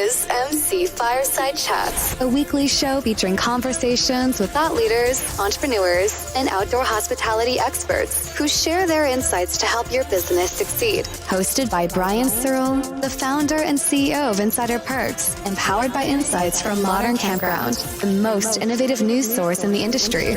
is MC Fireside Chats, a weekly show featuring conversations with thought leaders, entrepreneurs, and outdoor hospitality experts who share their insights to help your business succeed. Hosted by Brian Searl, the founder and CEO of Insider Perks, and powered by insights from Modern Campground, the most innovative news source in the industry.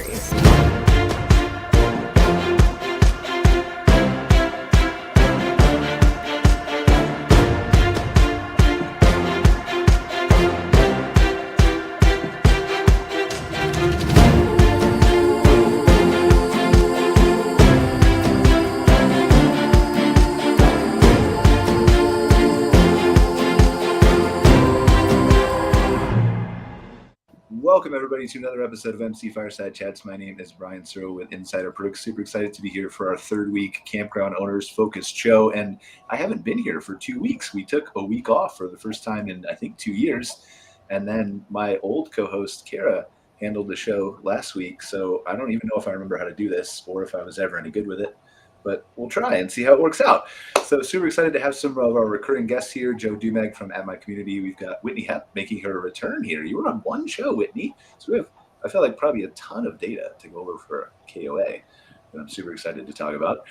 Welcome, everybody, to another episode of MC Fireside Chats. My name is Brian Searl with Insider Perks. Super excited to be here for our third week Campground Owners Focused show. And I haven't been here for 2 weeks. We took a week off for the first time in, I think, 2 years. And then my old co-host, Kara, handled the show last week. So I don't even know if I remember how to do this or if I was ever any good with it. But we'll try and see how it works out. So super excited to have some of our recurring guests here. Joe Duemig from At My Community. We've got Whitney Knepp making her return here. You were on one show, Whitney. So we have, I feel like, probably a ton of data to go over for KOA that I'm super excited to talk about.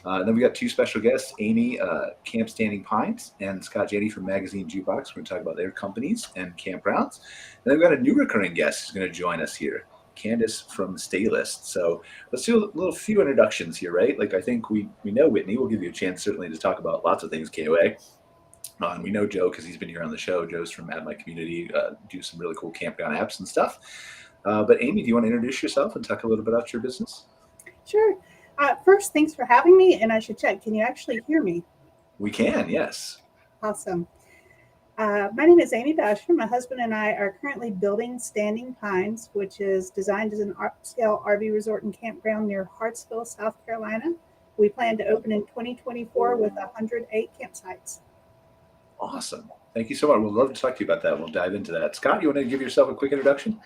Then we got two special guests, Amy, Camp Standing Pines, and Scott Janney from Magazine Jukebox. We're going to talk about their companies and campgrounds. And then we've got a new recurring guest who's going to join us here, Candice from Staylist. So let's do a little few introductions here, right? Like, I think we know Whitney. We'll give you a chance certainly to talk about lots of things KOA. And we know Joe because he's been here on the show. Joe's from At My Community, do some really cool campground apps and stuff. But Amy, do you want to introduce yourself and talk a little bit about your business? Sure. First, thanks for having me. And I should check, can you actually hear me? We can, yes. Awesome. My name is Amy Bashor. My husband and I are currently building Standing Pines, which is designed as an upscale RV resort and campground near Hartsville, South Carolina. We plan to open in 2024 with 108 campsites. Awesome. Thank you so much. We'd love to talk to you about that. We'll dive into that. Scott, you want to give yourself a quick introduction?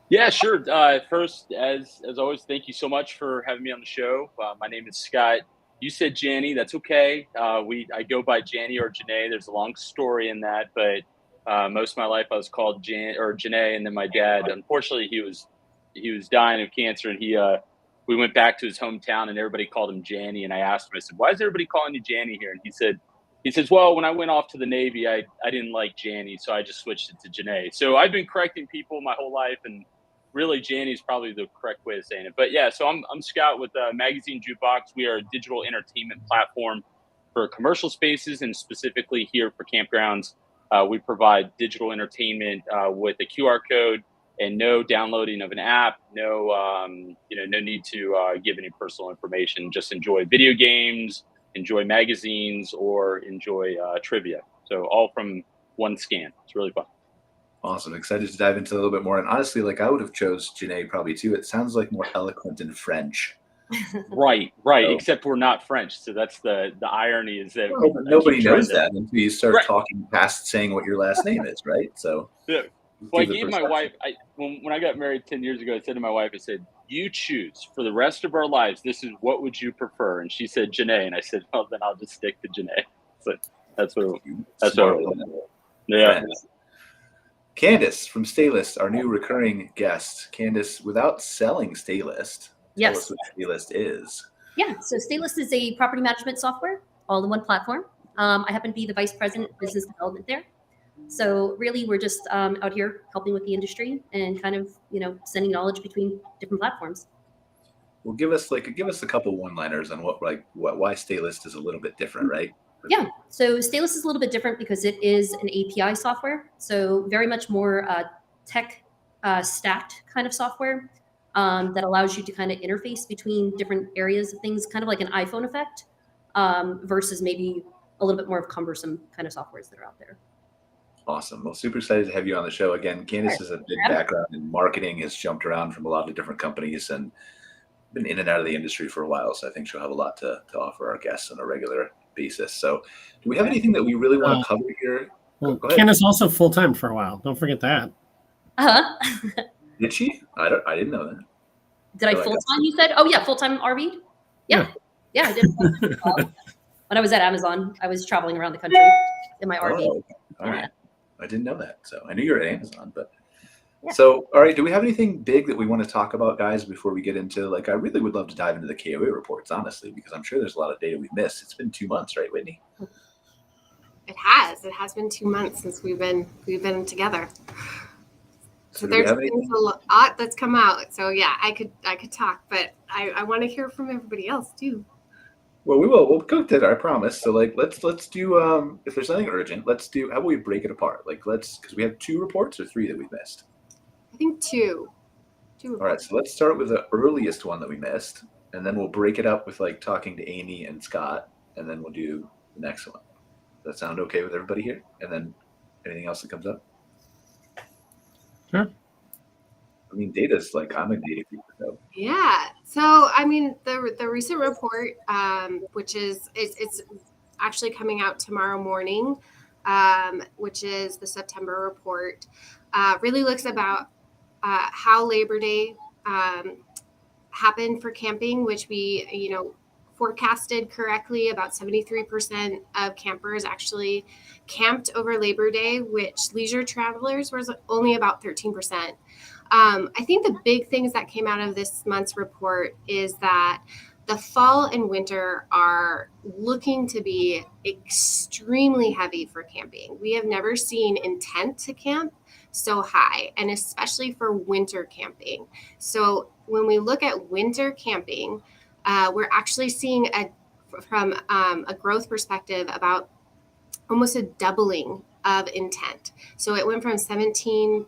Yeah, sure. First, as always, thank you so much for having me on the show. My name is Scott. You said Janney. That's okay. I go by Janney or Janney. There's a long story in that, but most of my life I was called Janney, and then my dad, unfortunately, he was dying of cancer, and we went back to his hometown, and everybody called him Janney. And I asked him, I said, "Why is everybody calling you Janney here?" And he says, "Well, when I went off to the Navy, I didn't like Janney, so I just switched it to Janney." So I've been correcting people my whole life, and really, Janney is probably the correct way of saying it. But yeah, so I'm Scott with Magazine Jukebox. We are a digital entertainment platform for commercial spaces, and specifically here for campgrounds. We provide digital entertainment with a QR code and no downloading of an app, no need to give any personal information. Just enjoy video games, enjoy magazines, or enjoy trivia. So all from one scan. It's really fun. Awesome. Excited to dive into a little bit more. And honestly, like, I would have chose Janney probably too. It sounds like more eloquent in French. Right. So, except we're not French. So that's the irony is that nobody knows that until you start talking past saying what your last name is, right? So yeah. Well, I gave my wife, when I got married 10 years ago, I said to my wife, I said, "You choose for the rest of our lives. This is what would you prefer?" And she said Janney. And I said, "Well, then I'll just stick to Janney." So that's what yeah. Candice from Staylist, our new recurring guest. Candice, without selling Staylist, tell us what Staylist is. Yeah, so Staylist is a property management software, all in one platform. I happen to be the vice president of business development there. So really, we're just out here helping with the industry and kind of, sending knowledge between different platforms. Well, give us a couple one-liners on why Staylist is a little bit different, right? Yeah, so Staylist is a little bit different because it is an API software. So very much more tech stacked kind of software that allows you to kind of interface between different areas of things, kind of like an iPhone effect, versus maybe a little bit more of cumbersome kind of softwares that are out there. Awesome. Well, super excited to have you on the show again. Candice has a big background in marketing, has jumped around from a lot of different companies and been in and out of the industry for a while. So I think she'll have a lot to offer our guests on a regular basis. So do we have anything that we really want to cover here? Well, Candice also full-time for a while. Don't forget that. Did she? I didn't know that. Did I full-time, you said? Oh, yeah, full-time RV? Yeah, I did. When I was at Amazon, I was traveling around the country in my RV. All right. I didn't know that. So I knew you were at Amazon, but Yeah. So, all right, do we have anything big that we want to talk about, guys, before we get into, like, I really would love to dive into the KOA reports, honestly, because I'm sure there's a lot of data we missed. It's been 2 months, right, Whitney? It has been 2 months since we've been together. So do we there's have been anything? a lot that's come out. So yeah, I could talk, but I want to hear from everybody else too. Well, we will. We'll cook that, I promise. So, like, let's do, if there's something urgent, let's do, how about we break it apart? Like, because we have 2 reports or 3 that we missed. I think 2. All right, so let's start with the earliest one that we missed, and then we'll break it up with, like, talking to Amy and Scott, and then we'll do the next one. Does that sound okay with everybody here? And then anything else that comes up? Sure. I mean, data's like, I'm a data freak, so. Yeah. So I mean, the recent report, which is it's actually coming out tomorrow morning, which is the September report, really looks about how Labor Day happened for camping, which we forecasted correctly. About 73% of campers actually camped over Labor Day, which leisure travelers was only about 13%. I think the big things that came out of this month's report is that the fall and winter are looking to be extremely heavy for camping. We have never seen intent to camp so high, and especially for winter camping. So when we look at winter camping, we're actually seeing from a growth perspective about almost a doubling of intent. So it went from 17%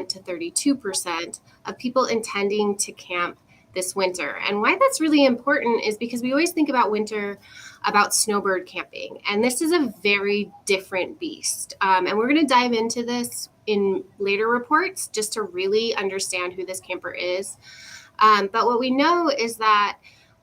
to 32% of people intending to camp this winter. And why that's really important is because we always think about winter about snowbird camping, and this is a very different beast. And we're going to dive into this in later reports just to really understand who this camper is. But what we know is that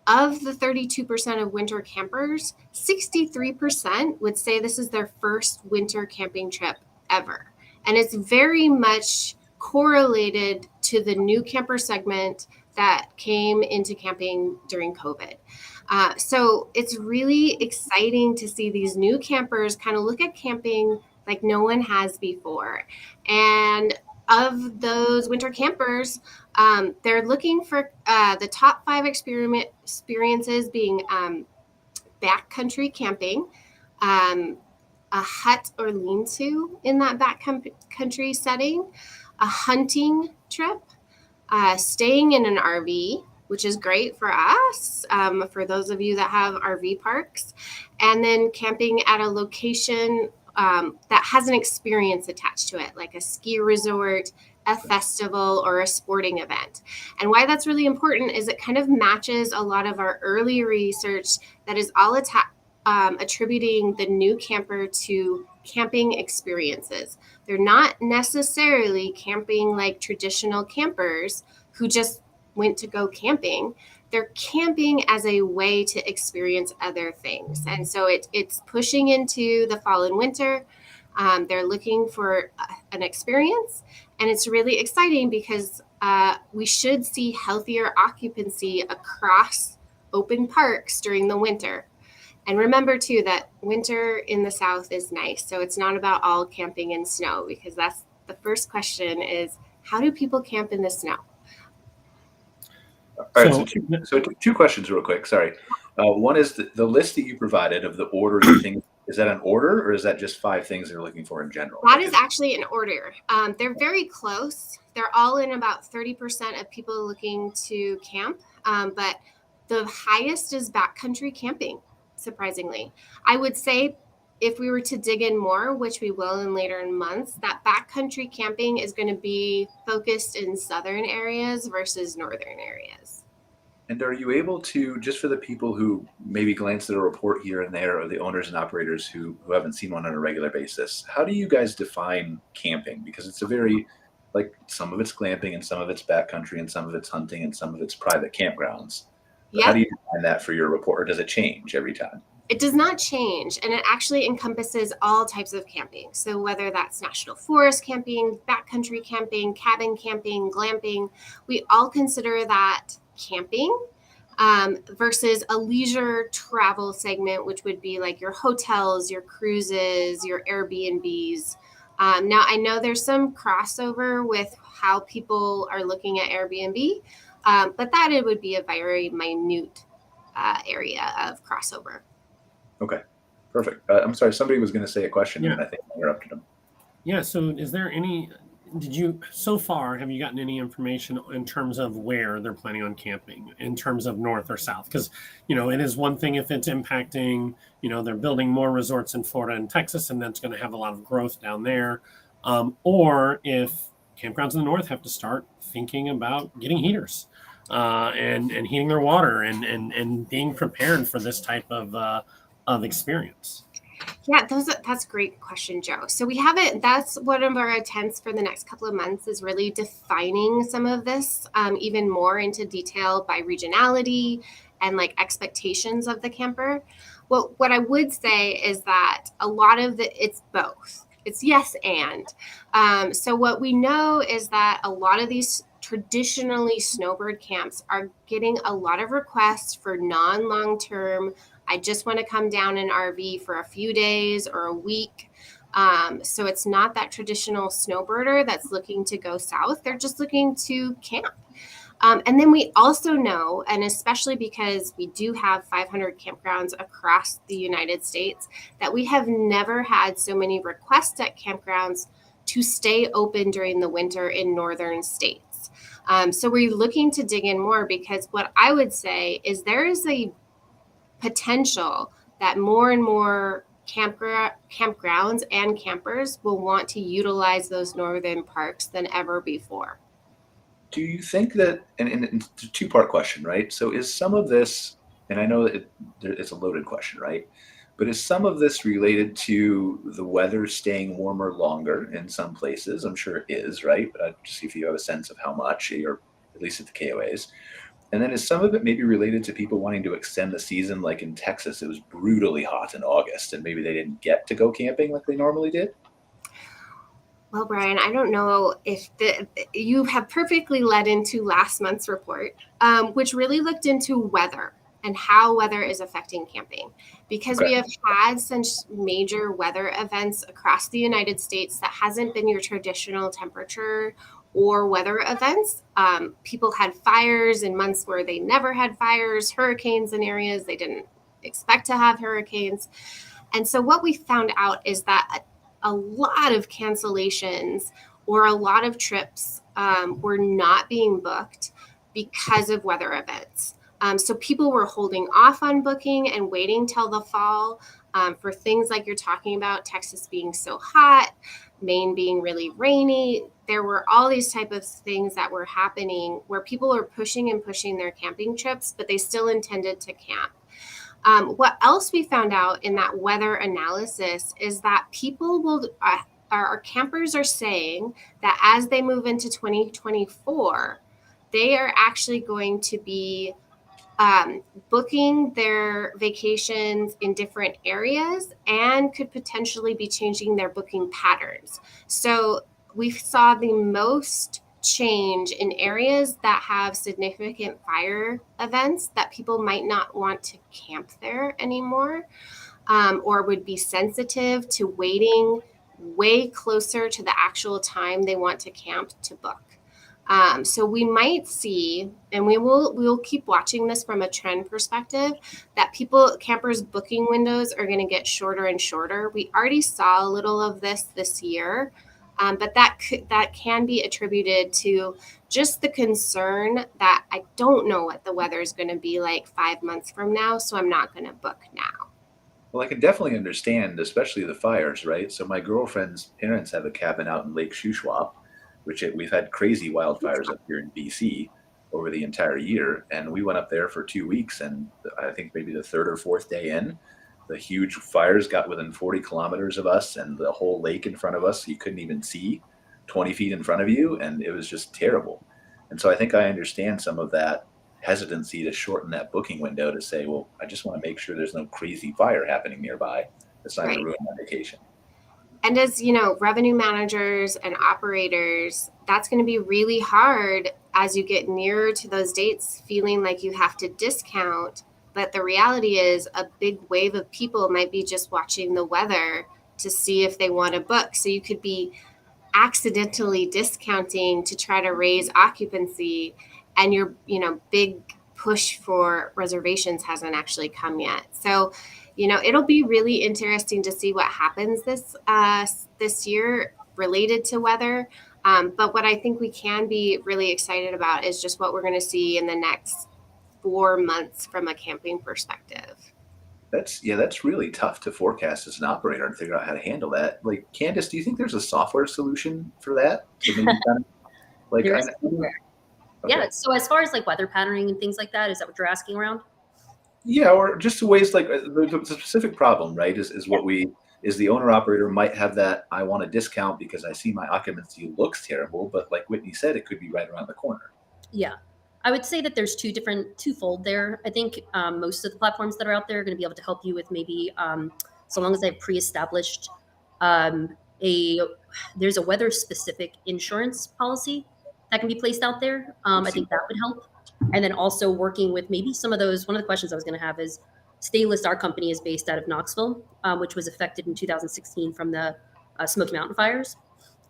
of the 32% of winter campers, 63% would say this is their first winter camping trip ever. And it's very much correlated to the new camper segment that came into camping during COVID. So it's really exciting to see these new campers kind of look at camping like no one has before. And of those winter campers, they're looking for the top 5 experiences being backcountry camping, a hut or lean-to in that backcountry setting, a hunting trip, staying in an RV, which is great for us, for those of you that have RV parks, and then camping at a location that has an experience attached to it, like a ski resort, a festival, or a sporting event. And why that's really important is it kind of matches a lot of our early research that is all attributing the new camper to camping experiences. They're not necessarily camping like traditional campers who just went to go camping. They're camping as a way to experience other things. And so it's pushing into the fall and winter. They're looking for an experience. And it's really exciting because we should see healthier occupancy across open parks during the winter. And remember, too, that winter in the South is nice. So it's not about all camping in snow, because that's the first question is, how do people camp in the snow? All right, so 2 questions real quick. Sorry. One is the list that you provided of the order of things. Is that an order, or is that just 5 things they're looking for in general? That is actually an order. They're very close. They're all in about 30% of people looking to camp. But the highest is backcountry camping, surprisingly. I would say if we were to dig in more, which we will in later months, that backcountry camping is going to be focused in southern areas versus northern areas. And are you able to, just for the people who maybe glance at a report here and there, or the owners and operators who haven't seen one on a regular basis, how do you guys define camping? Because it's a very, like, some of it's glamping and some of it's backcountry and some of it's hunting and some of it's private campgrounds. Yep. How do you define that for your report, or does it change every time? It does not change, and it actually encompasses all types of camping. So whether that's national forest camping, backcountry camping, cabin camping, glamping, we all consider that camping versus a leisure travel segment, which would be like your hotels, your cruises, your Airbnbs, Now, I know there's some crossover with how people are looking at Airbnb, but that it would be a very minute area of crossover. Okay, perfect. I'm sorry, somebody was going to say a question, and I think I interrupted them. Yeah, so is there so far, have you gotten any information in terms of where they're planning on camping, in terms of north or south? Because, it is one thing if it's impacting, they're building more resorts in Florida and Texas, and that's going to have a lot of growth down there. Or if campgrounds in the north have to start thinking about getting heaters and heating their water and being prepared for this type of experience. Yeah, that's a great question, Joe. So that's one of our attempts for the next couple of months is really defining some of this even more into detail by regionality and like expectations of the camper. Well, what I would say is that a lot of it's both. It's yes and. So what we know is that a lot of these traditionally snowbird camps are getting a lot of requests for non-long-term. I just want to come down in RV for a few days or a week. So it's not that traditional snowbirder that's looking to go south. They're just looking to camp. And then we also know, and especially because we do have 500 campgrounds across the United States, that we have never had so many requests at campgrounds to stay open during the winter in northern states. So we're looking to dig in more because what I would say is there is a potential that more and more campgrounds and campers will want to utilize those northern parks than ever before. Do you think that, and it's a two-part question, right? So is some of this, and I know that it's a loaded question, right? But is some of this related to the weather staying warmer longer in some places? I'm sure it is, right? But I'd just see if you have a sense of how much, or at least at the KOAs. And then is some of it maybe related to people wanting to extend the season? Like in Texas, it was brutally hot in August, and maybe they didn't get to go camping like they normally did? Well, Brian, I don't know if you have perfectly led into last month's report, which really looked into weather and how weather is affecting camping. Because we have had such major weather events across the United States that hasn't been your traditional temperature or weather events. People had fires in months where they never had fires, hurricanes in areas they didn't expect to have hurricanes. And so what we found out is that a lot of cancellations or a lot of trips were not being booked because of weather events. So people were holding off on booking and waiting till the fall for things like you're talking about, Texas being so hot, Maine being really rainy. There were all these type of things that were happening where people are pushing and pushing their camping trips, but they still intended to camp. What else we found out in that weather analysis is that our campers are saying that as they move into 2024, they are actually going to be booking their vacations in different areas and could potentially be changing their booking patterns. So we saw the most change in areas that have significant fire events that people might not want to camp there anymore, or would be sensitive to waiting way closer to the actual time they want to camp to book. So we might see, and we'll keep watching this from a trend perspective, that campers' booking windows are going to get shorter and shorter. We already saw a little of this year, but that can be attributed to just the concern that I don't know what the weather is going to be like 5 months from now, so I'm not going to book now. Well, I can definitely understand, especially the fires, right? So my girlfriend's parents have a cabin out in Lake Shuswap, which we've had crazy wildfires up here in BC over the entire year. And we went up there for 2 weeks, and I think maybe the third or fourth day in, the huge fires got within 40 kilometers of us, and the whole lake in front of us, you couldn't even see 20 feet in front of you. And it was just terrible. And so I think I understand some of that hesitancy to shorten that booking window to say, well, I just want to make sure there's no crazy fire happening nearby that's not going to ruin my vacation. And as you know, revenue managers and operators, that's going to be really hard as you get nearer to those dates, feeling like you have to discount. But the reality is a big wave of people might be just watching the weather to see if they want to book. So you could be accidentally discounting to try to raise occupancy, and your big push for reservations hasn't actually come yet. So it'll be really interesting to see what happens this year related to weather. But what I think we can be really excited about is just what we're going to see in the next 4 months from a camping perspective. That's really tough to forecast as an operator and figure out how to handle that. Like, Candice, do you think there's a software solution for that? There is software. Okay. Yeah. So as far as like weather patterning and things like that, is that what you're asking around? Yeah, or just ways like there's a specific problem, right? Is the owner operator might have that, I want a discount because I see my occupancy looks terrible, but like Whitney said, it could be right around the corner. Yeah. I would say that there's twofold there. I think most of the platforms that are out there are going to be able to help you with maybe, so long as they've pre-established there's a weather specific insurance policy that can be placed out there. I think that would help. And then also working with maybe some of those, one of the questions I was going to have is, Staylist, our company, is based out of Knoxville, which was affected in 2016 from the Smoky Mountain fires.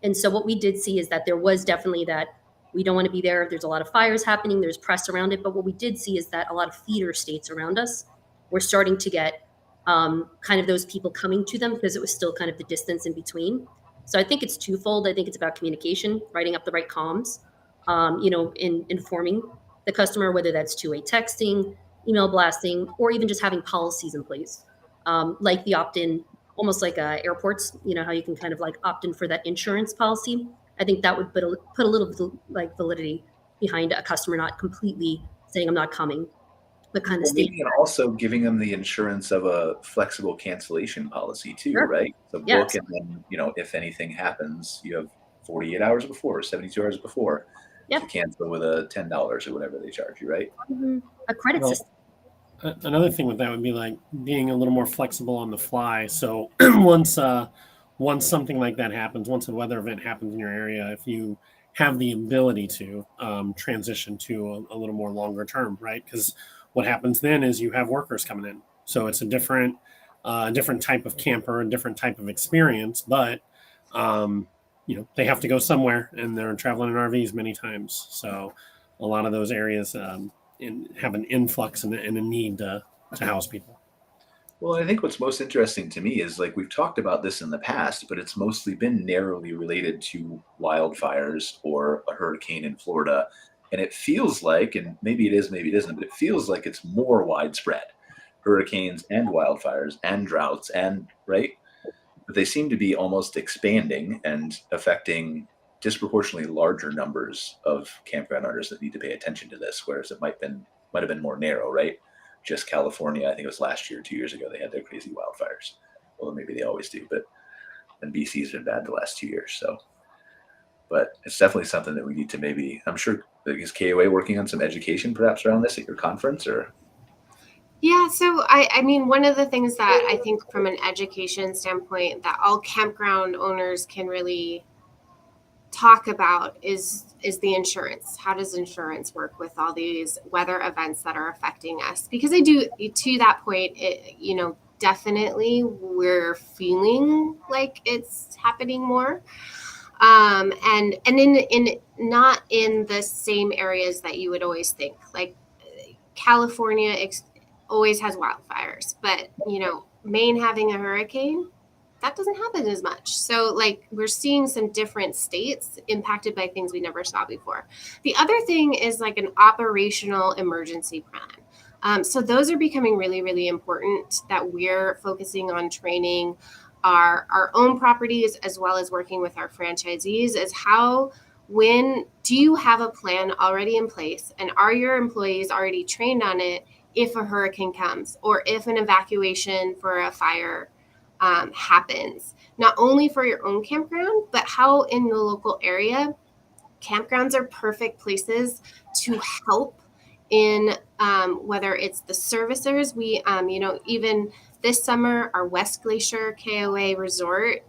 And so what we did see is that there was definitely that we don't want to be there. There's a lot of fires happening. There's press around it. But what we did see is that a lot of feeder states around us were starting to get kind of those people coming to them because it was still kind of the distance in between. So I think it's twofold. I think it's about communication, writing up the right comms, in informing the customer, whether that's two-way texting, email blasting, or even just having policies in place, like the opt-in, almost like airports, how you can kind of like opt in for that insurance policy. I think that would put a little like validity behind a customer not completely saying I'm not coming, but kind of maybe, and also giving them the insurance of a flexible cancellation policy too, sure. Right? So book, and then if anything happens, you have 48 hours before, 72 hours before. Yep. To cancel with a $10 or whatever they charge you, right? Mm-hmm. A credit system. Another thing with that would be like being a little more flexible on the fly. So once something like that happens, once a weather event happens in your area, if you have the ability to transition to a little more longer term, right? Because what happens then is you have workers coming in. So it's a different type of camper, a different type of experience, but they have to go somewhere, and they're traveling in RVs many times. So a lot of those areas have an influx and a need to house people. Well, I think what's most interesting to me is, like, we've talked about this in the past, but it's mostly been narrowly related to wildfires or a hurricane in Florida. And it feels like, and maybe it is, maybe it isn't, but it feels like it's more widespread. Hurricanes and wildfires and droughts right? But they seem to be almost expanding and affecting disproportionately larger numbers of campground owners that need to pay attention to this, whereas it might have been more narrow, right? Just California, I think it was last year, 2 years ago, they had their crazy wildfires. Well, maybe they always do, but and BC's been bad the last 2 years. So, but it's definitely something that we need to maybe, I'm sure, is KOA working on some education perhaps around this at your conference, or? Yeah, so I mean, one of the things that I think from an education standpoint that all campground owners can really talk about is the insurance. How does insurance work with all these weather events that are affecting us? Because I do, to that point, definitely we're feeling like it's happening more. And in not in the same areas that you would always think, like California always has wildfires, but Maine having a hurricane, that doesn't happen as much. So like we're seeing some different states impacted by things we never saw before. The other thing is like an operational emergency plan. So those are becoming really, really important, that we're focusing on training our own properties as well as working with our franchisees, is when do you have a plan already in place, and are your employees already trained on it if a hurricane comes or if an evacuation for a fire happens, not only for your own campground, but how in the local area, campgrounds are perfect places to help in whether it's the servicers. We, even this summer, our West Glacier KOA resort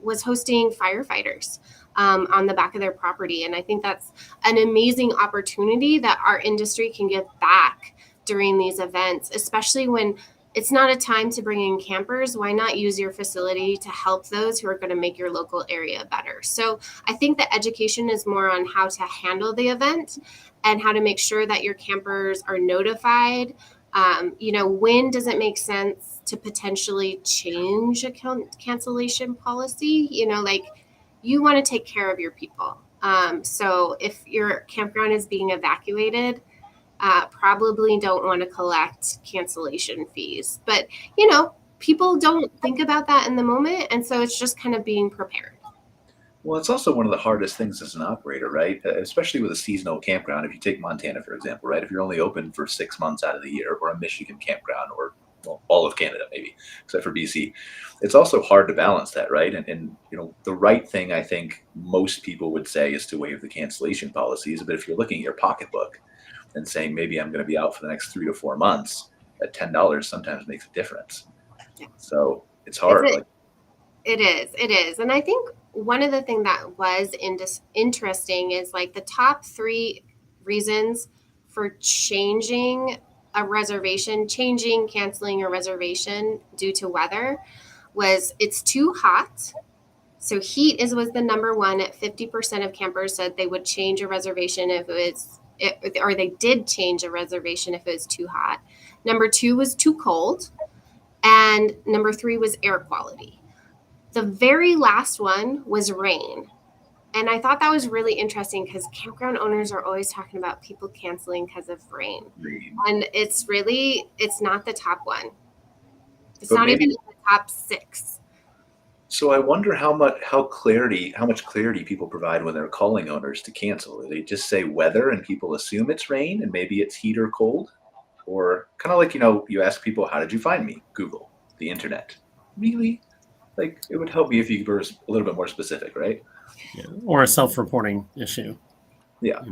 was hosting firefighters on the back of their property. And I think that's an amazing opportunity that our industry can give back during these events, especially when it's not a time to bring in campers. Why not use your facility to help those who are going to make your local area better? So I think the education is more on how to handle the event and how to make sure that your campers are notified. When does it make sense to potentially change a cancellation policy? You want to take care of your people. So if your campground is being evacuated, probably don't want to collect cancellation fees. But, people don't think about that in the moment. And so it's just kind of being prepared. Well, it's also one of the hardest things as an operator, right? Especially with a seasonal campground. If you take Montana, for example, right? If you're only open for 6 months out of the year, or a Michigan campground, or all of Canada, maybe, except for BC, it's also hard to balance that, right? And the right thing I think most people would say is to waive the cancellation policies. But if you're looking at your pocketbook and saying maybe I'm going to be out for the next 3 to 4 months, at $10 sometimes makes a difference. Yeah. So it's hard. It is. And I think one of the things that was interesting is like the top 3 reasons for canceling a reservation due to weather was it's too hot. So heat was the number one. At 50% of campers said they would change a reservation or they did change a reservation if it was too hot. Number 2 was too cold. And number 3 was air quality. The very last one was rain. And I thought that was really interesting because campground owners are always talking about people canceling because of rain. And it's not the top one. It's not even in the top 6. So I wonder how much clarity people provide when they're calling owners to cancel. Do they just say weather and people assume it's rain and maybe it's heat or cold? Or kind of like, you ask people, how did you find me? Google, the internet. Really? Like, it would help me if you were a little bit more specific, right? Yeah. Or a self-reporting issue. Yeah.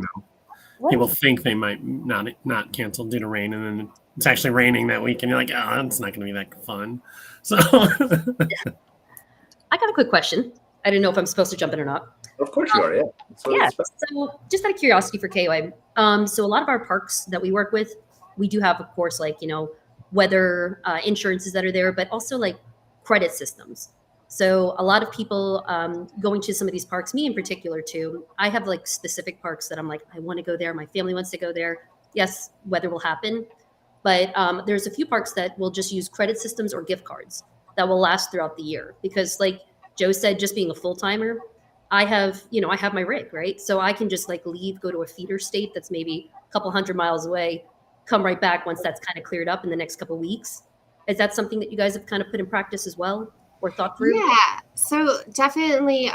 People think they might not cancel due to rain, and then it's actually raining that week, and you're like, oh, it's not going to be that fun. So I got a quick question. I didn't know if I'm supposed to jump in or not. Of course you are, yeah. So just out of curiosity for KOA, so a lot of our parks that we work with, we do have, of course, weather insurances that are there, but also credit systems. So a lot of people going to some of these parks, me in particular too, I have specific parks that I'm I want to go there. My family wants to go there. Yes, weather will happen. But there's a few parks that will just use credit systems or gift cards that will last throughout the year. Because like Joe said, just being a full-timer, I have my rig, right? So I can just leave, go to a feeder state that's maybe a couple 100 miles away, come right back once that's kind of cleared up in the next couple of weeks. Is that something that you guys have kind of put in practice as well or thought through? Yeah, so definitely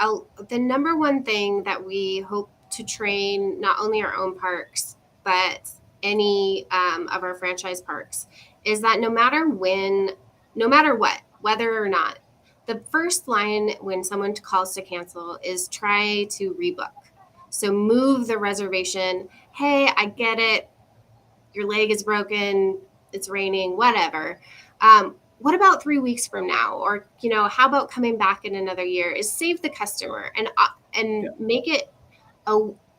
the number one thing that we hope to train not only our own parks, but any of our franchise parks is that no matter what, whether or not, the first line when someone calls to cancel is try to rebook. So move the reservation. Hey, I get it. Your leg is broken. It's raining, whatever. What about 3 weeks from now? Or, how about coming back in another year? Is save the customer and make it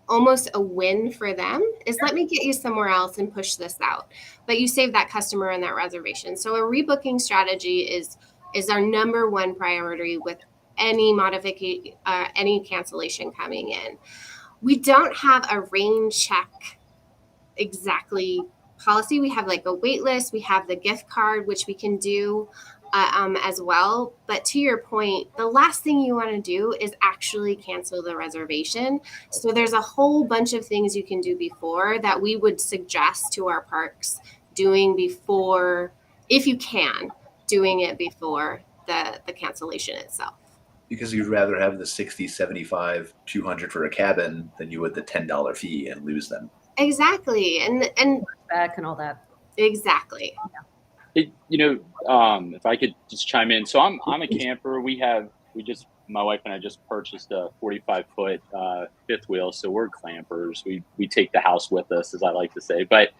almost a win for them is let me get you somewhere else and push this out. But you save that customer and that reservation. So a rebooking strategy is our number one priority with any modification, any cancellation coming in. We don't have a rain check exactly policy. We have a wait list. We have the gift card, which we can do as well. But to your point, the last thing you want to do is actually cancel the reservation. So there's a whole bunch of things you can do before that we would suggest to our parks doing before, if you can, doing it before the cancellation itself. Because you'd rather have the 60, 75, 200 for a cabin than you would the $10 fee and lose them. Exactly. And back and all that. Exactly. If I could just chime in. So I'm a camper. My wife and I just purchased a 45-foot fifth wheel. So we're clampers. We take the house with us, as I like to say. But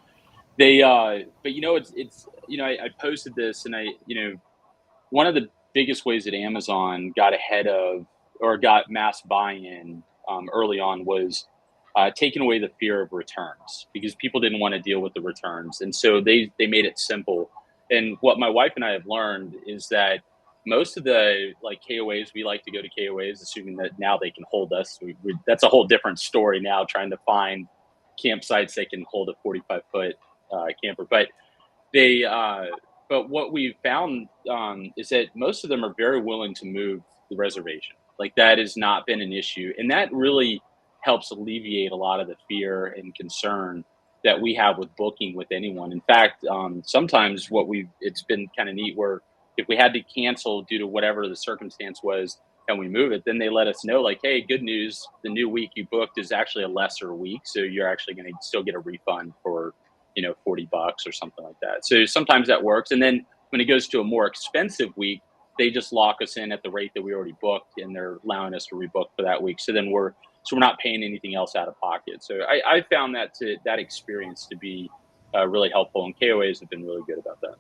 I posted this, and one of the biggest ways that Amazon got ahead of or got mass buy-in early on was taking away the fear of returns, because people didn't want to deal with the returns. And so they made it simple. And what my wife and I have learned is that most of the like KOAs, we like to go to KOAs, assuming that now they can hold us. That's a whole different story now, trying to find campsites that can hold a 45-foot camper. But but what we've found is that most of them are very willing to move the reservation. Like that has not been an issue, and that really helps alleviate a lot of the fear and concern that we have with booking with anyone. In fact, sometimes it's been kind of neat where if we had to cancel due to whatever the circumstance was and we move it, then they let us know like, hey, good news, the new week you booked is actually a lesser week. So you're actually going to still get a refund for, $40 or something like that. So sometimes that works. And then when it goes to a more expensive week, they just lock us in at the rate that we already booked and they're allowing us to rebook for that week. So then we're not paying anything else out of pocket. So I found that experience to be really helpful, and KOAs have been really good about that.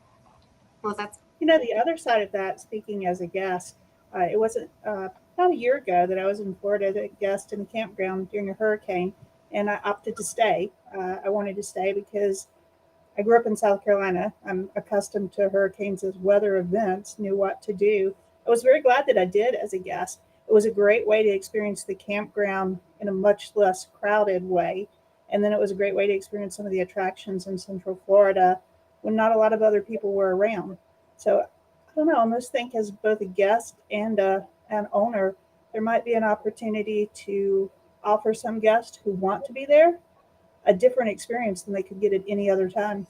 Well, that's the other side of that, speaking as a guest, it wasn't about a year ago that I was in Florida as a guest in a campground during a hurricane, and I opted to stay. I wanted to stay because I grew up in South Carolina. I'm accustomed to hurricanes as weather events, knew what to do. I was very glad that I did as a guest. It was a great way to experience the campground in a much less crowded way. And then it was a great way to experience some of the attractions in Central Florida when not a lot of other people were around. So I don't know, I almost think as both a guest and an owner, there might be an opportunity to offer some guests who want to be there a different experience than they could get at any other time.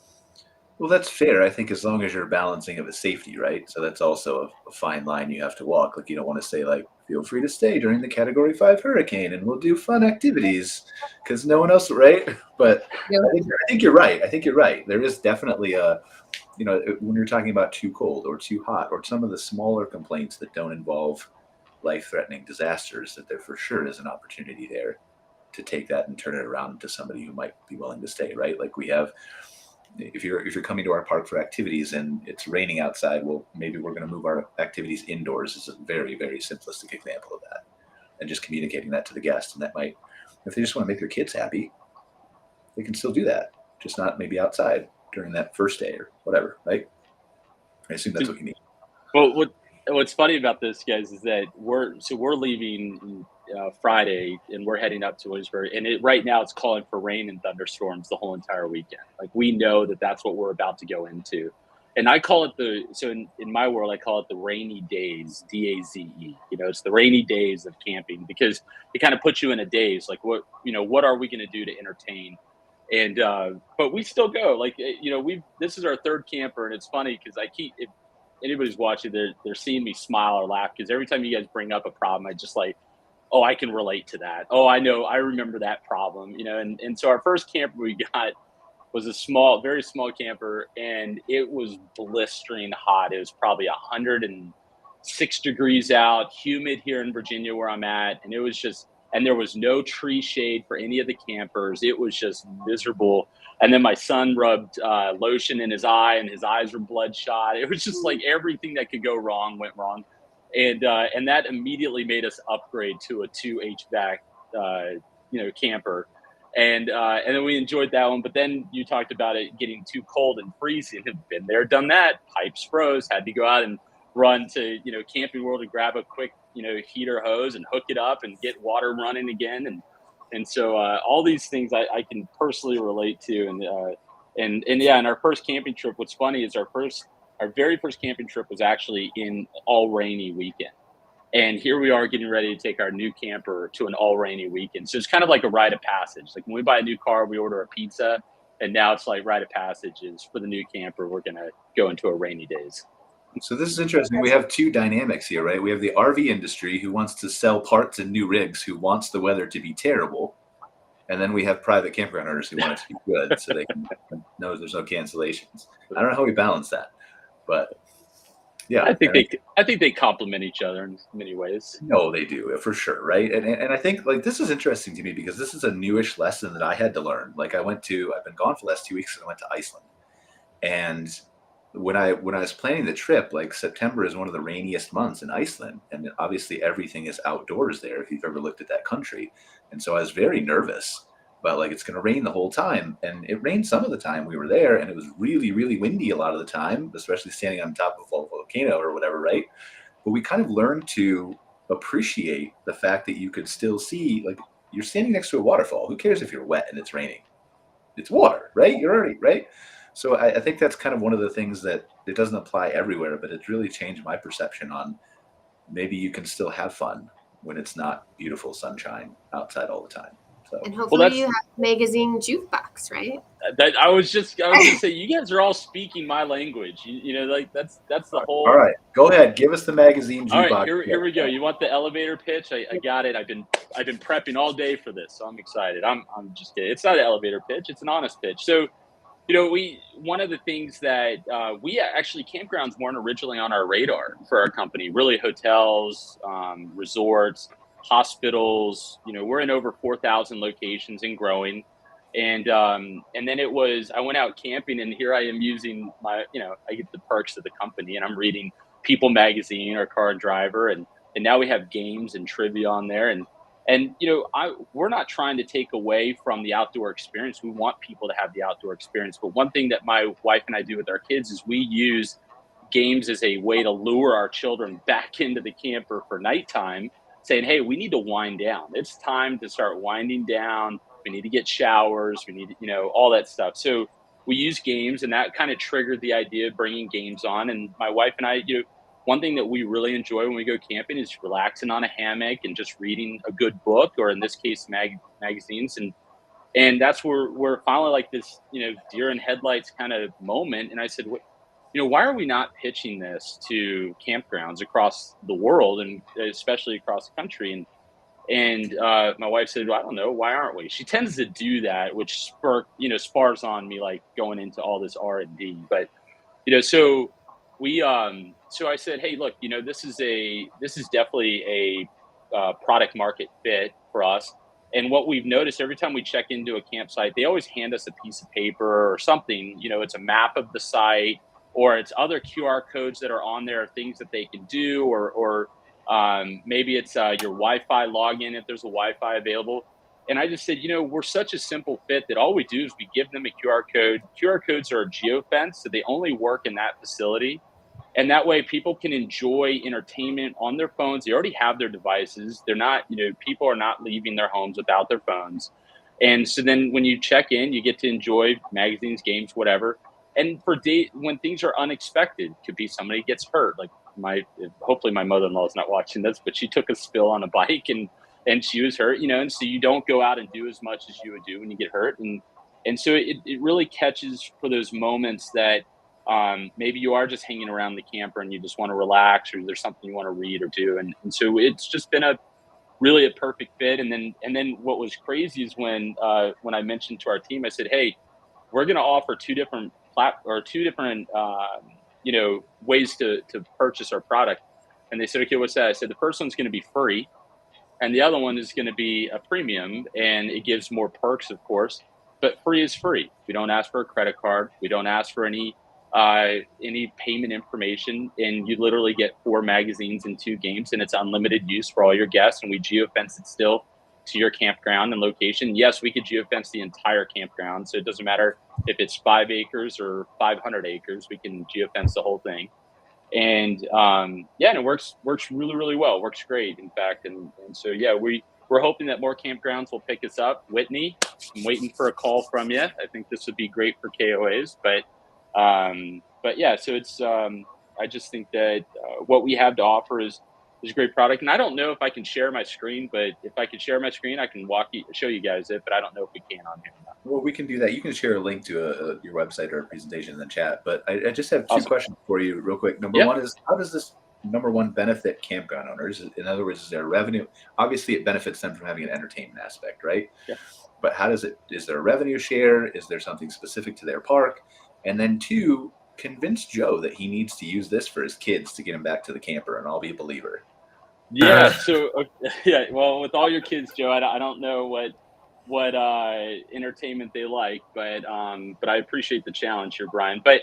Well, that's fair. I think as long as you're balancing it with safety, right? So that's also a fine line you have to walk. Like you don't want to say like, feel free to stay during the Category 5 hurricane and we'll do fun activities because no one else, right? But yeah. I think you're right. I think you're right. There is definitely when you're talking about too cold or too hot or some of the smaller complaints that don't involve life-threatening disasters, that there for sure is an opportunity there to take that and turn it around to somebody who might be willing to stay, right? Like we have, if you're coming to our park for activities and it's raining outside, well, maybe we're going to move our activities indoors is a very, very simplistic example of that. And just communicating that to the guests. And that might, if they just want to make their kids happy, they can still do that. Just not maybe outside during that first day or whatever, right? I assume that's what you need. Well, what's funny about this, guys, is that we're leaving Friday and we're heading up to Williamsburg, and right now it's calling for rain and thunderstorms the whole entire weekend. Like we know that that's what we're about to go into, and I call it in my world I call it the rainy days, DAZE. It's the rainy days of camping because it kind of puts you in a daze. Like what are we going to do to entertain? And but we still go. Like this is our third camper, and it's funny because if anybody's watching, they're seeing me smile or laugh because every time you guys bring up a problem, I just like, oh, I can relate to that. Oh, I know, I remember that problem, and so our first camper we got was a very small camper, and it was blistering hot. It was probably 106 degrees out, humid here in Virginia where I'm at, and it was and there was no tree shade for any of the campers. It was just miserable. And then my son rubbed lotion in his eye, and his eyes were bloodshot. It was just like everything that could go wrong went wrong. And that immediately made us upgrade to a 2 HVAC, camper. And then we enjoyed that one. But then you talked about it getting too cold and freezing. Been there, done that. Pipes froze. Had to go out and run to Camping World to grab a quick heater hose and hook it up and get water running again. And so all these things I can personally relate to. And our first camping trip. What's funny is our very first camping trip was actually in all rainy weekend. And here we are getting ready to take our new camper to an all rainy weekend. So it's kind of like a rite of passage. Like when we buy a new car, we order a pizza, and now it's like rite of passage is for the new camper. We're going to go into a rainy days. So this is interesting. We have two dynamics here, right? We have the RV industry who wants to sell parts and new rigs, who wants the weather to be terrible. And then we have private campground owners who want it to be good so they can know there's no cancellations. I don't know how we balance that, but yeah. I think they complement each other in many ways. No, they do, for sure, right? And I think like this is interesting to me because this is a newish lesson that I had to learn. Like I've been gone for the last 2 weeks and I went to Iceland. And when I was planning the trip, like September is one of the rainiest months in Iceland, and obviously everything is outdoors there if you've ever looked at that country. And so I was very nervous but like it's going to rain the whole time. And it rained some of the time we were there, and it was really, really windy a lot of the time, especially standing on top of a volcano or whatever, right? But we kind of learned to appreciate the fact that you could still see, like, you're standing next to a waterfall. Who cares if you're wet and it's raining? It's water, right? You're already, right? So I think that's kind of one of the things that it doesn't apply everywhere, but it's really changed my perception on maybe you can still have fun when it's not beautiful sunshine outside all the time. So, And hopefully you have Magazine Jukebox, right? I was just gonna say, you guys are all speaking my language. You know, like that's the whole. All right, go ahead, give us the Magazine Jukebox. All right, here we go. You want the elevator pitch? I got it. I've been prepping all day for this, so I'm excited. I'm just kidding. It's not an elevator pitch. It's an honest pitch. So, you know, one of the things that we actually, Campgrounds weren't originally on our radar for our company. Really, hotels, resorts, hospitals. You know, we're in over 4,000 locations and growing. And then it was, I went out camping, and here I am using my, you know, I get the perks of the company, and I'm reading People Magazine or Car and Driver, and now we have games and trivia on there, and you know, we're not trying to take away from the outdoor experience. We want people to have the outdoor experience, but one thing that my wife and I do with our kids is we use games as a way to lure our children back into the camper for nighttime, saying, hey, we need to wind down. It's time to start winding down. We need to get showers. We need to, you know, all that stuff. So we use games, and that kind of triggered the idea of bringing games on. And my wife and I, you know, one thing that we really enjoy when we go camping is relaxing on a hammock and just reading a good book, or in this case, magazines. And that's where we're finally like this, you know, deer in headlights kind of moment. And I said, you know, why are we not pitching this to campgrounds across the world, and especially across the country? And my wife said, well, I don't know, why aren't we? She tends to do that, which spars on me, like going into all this R&D. But, you know, so we, so I said, hey, look, you know, this is definitely a product market fit for us. And what we've noticed every time we check into a campsite, they always hand us a piece of paper or something. You know, it's a map of the site, or it's other QR codes that are on there, things that they can do, or maybe it's your Wi-Fi login if there's a Wi-Fi available. And I just said, you know, we're such a simple fit that all we do is we give them a QR code. QR codes are geofenced, so they only work in that facility. And that way people can enjoy entertainment on their phones. They already have their devices. They're not, you know, people are not leaving their homes without their phones. And so then when you check in, you get to enjoy magazines, games, whatever. And for when things are unexpected, could be somebody gets hurt. Like hopefully my mother-in-law is not watching this, but she took a spill on a bike and she was hurt, you know, and so you don't go out and do as much as you would do when you get hurt. And so it really catches for those moments that maybe you are just hanging around the camper and you just want to relax, or there's something you want to read or do. And so it's just been really a perfect fit. And then what was crazy is when I mentioned to our team, I said, hey, we're going to offer two different you know, ways to purchase our product. And they said, okay, what's that? I said, the first one's going to be free, and the other one is going to be a premium, and it gives more perks, of course, but free is free. We don't ask for a credit card. We don't ask for any payment information, and you literally get 4 magazines and 2 games, and it's unlimited use for all your guests. And we geofence it still to your campground and location. Yes, we could geofence the entire campground, so it doesn't matter if it's 5 acres or 500 acres. We can geofence the whole thing. And and it works really, really well. Works great, in fact. And so yeah, we're hoping that more campgrounds will pick us up. Whitney, I'm waiting for a call from you. I think this would be great for KOAs, but yeah, so it's I just think that what we have to offer is a great product. And I don't know if I can share my screen, but if I can share my screen, I can show you guys it, but I don't know if we can on here or not. Well, we can do that. You can share a link to your website or a presentation in the chat, but I just have 2 Awesome. questions for you real quick. Number one is, how does this benefit campground owners? In other words, is there revenue? Obviously it benefits them from having an entertainment aspect, right? Yeah. But how does is there a revenue share? Is there something specific to their park? And then 2, convince Joe that he needs to use this for his kids to get him back to the camper, and I'll be a believer. Yeah. So yeah. Well, with all your kids, Joe, I don't know what entertainment they like, but I appreciate the challenge here, Brian. But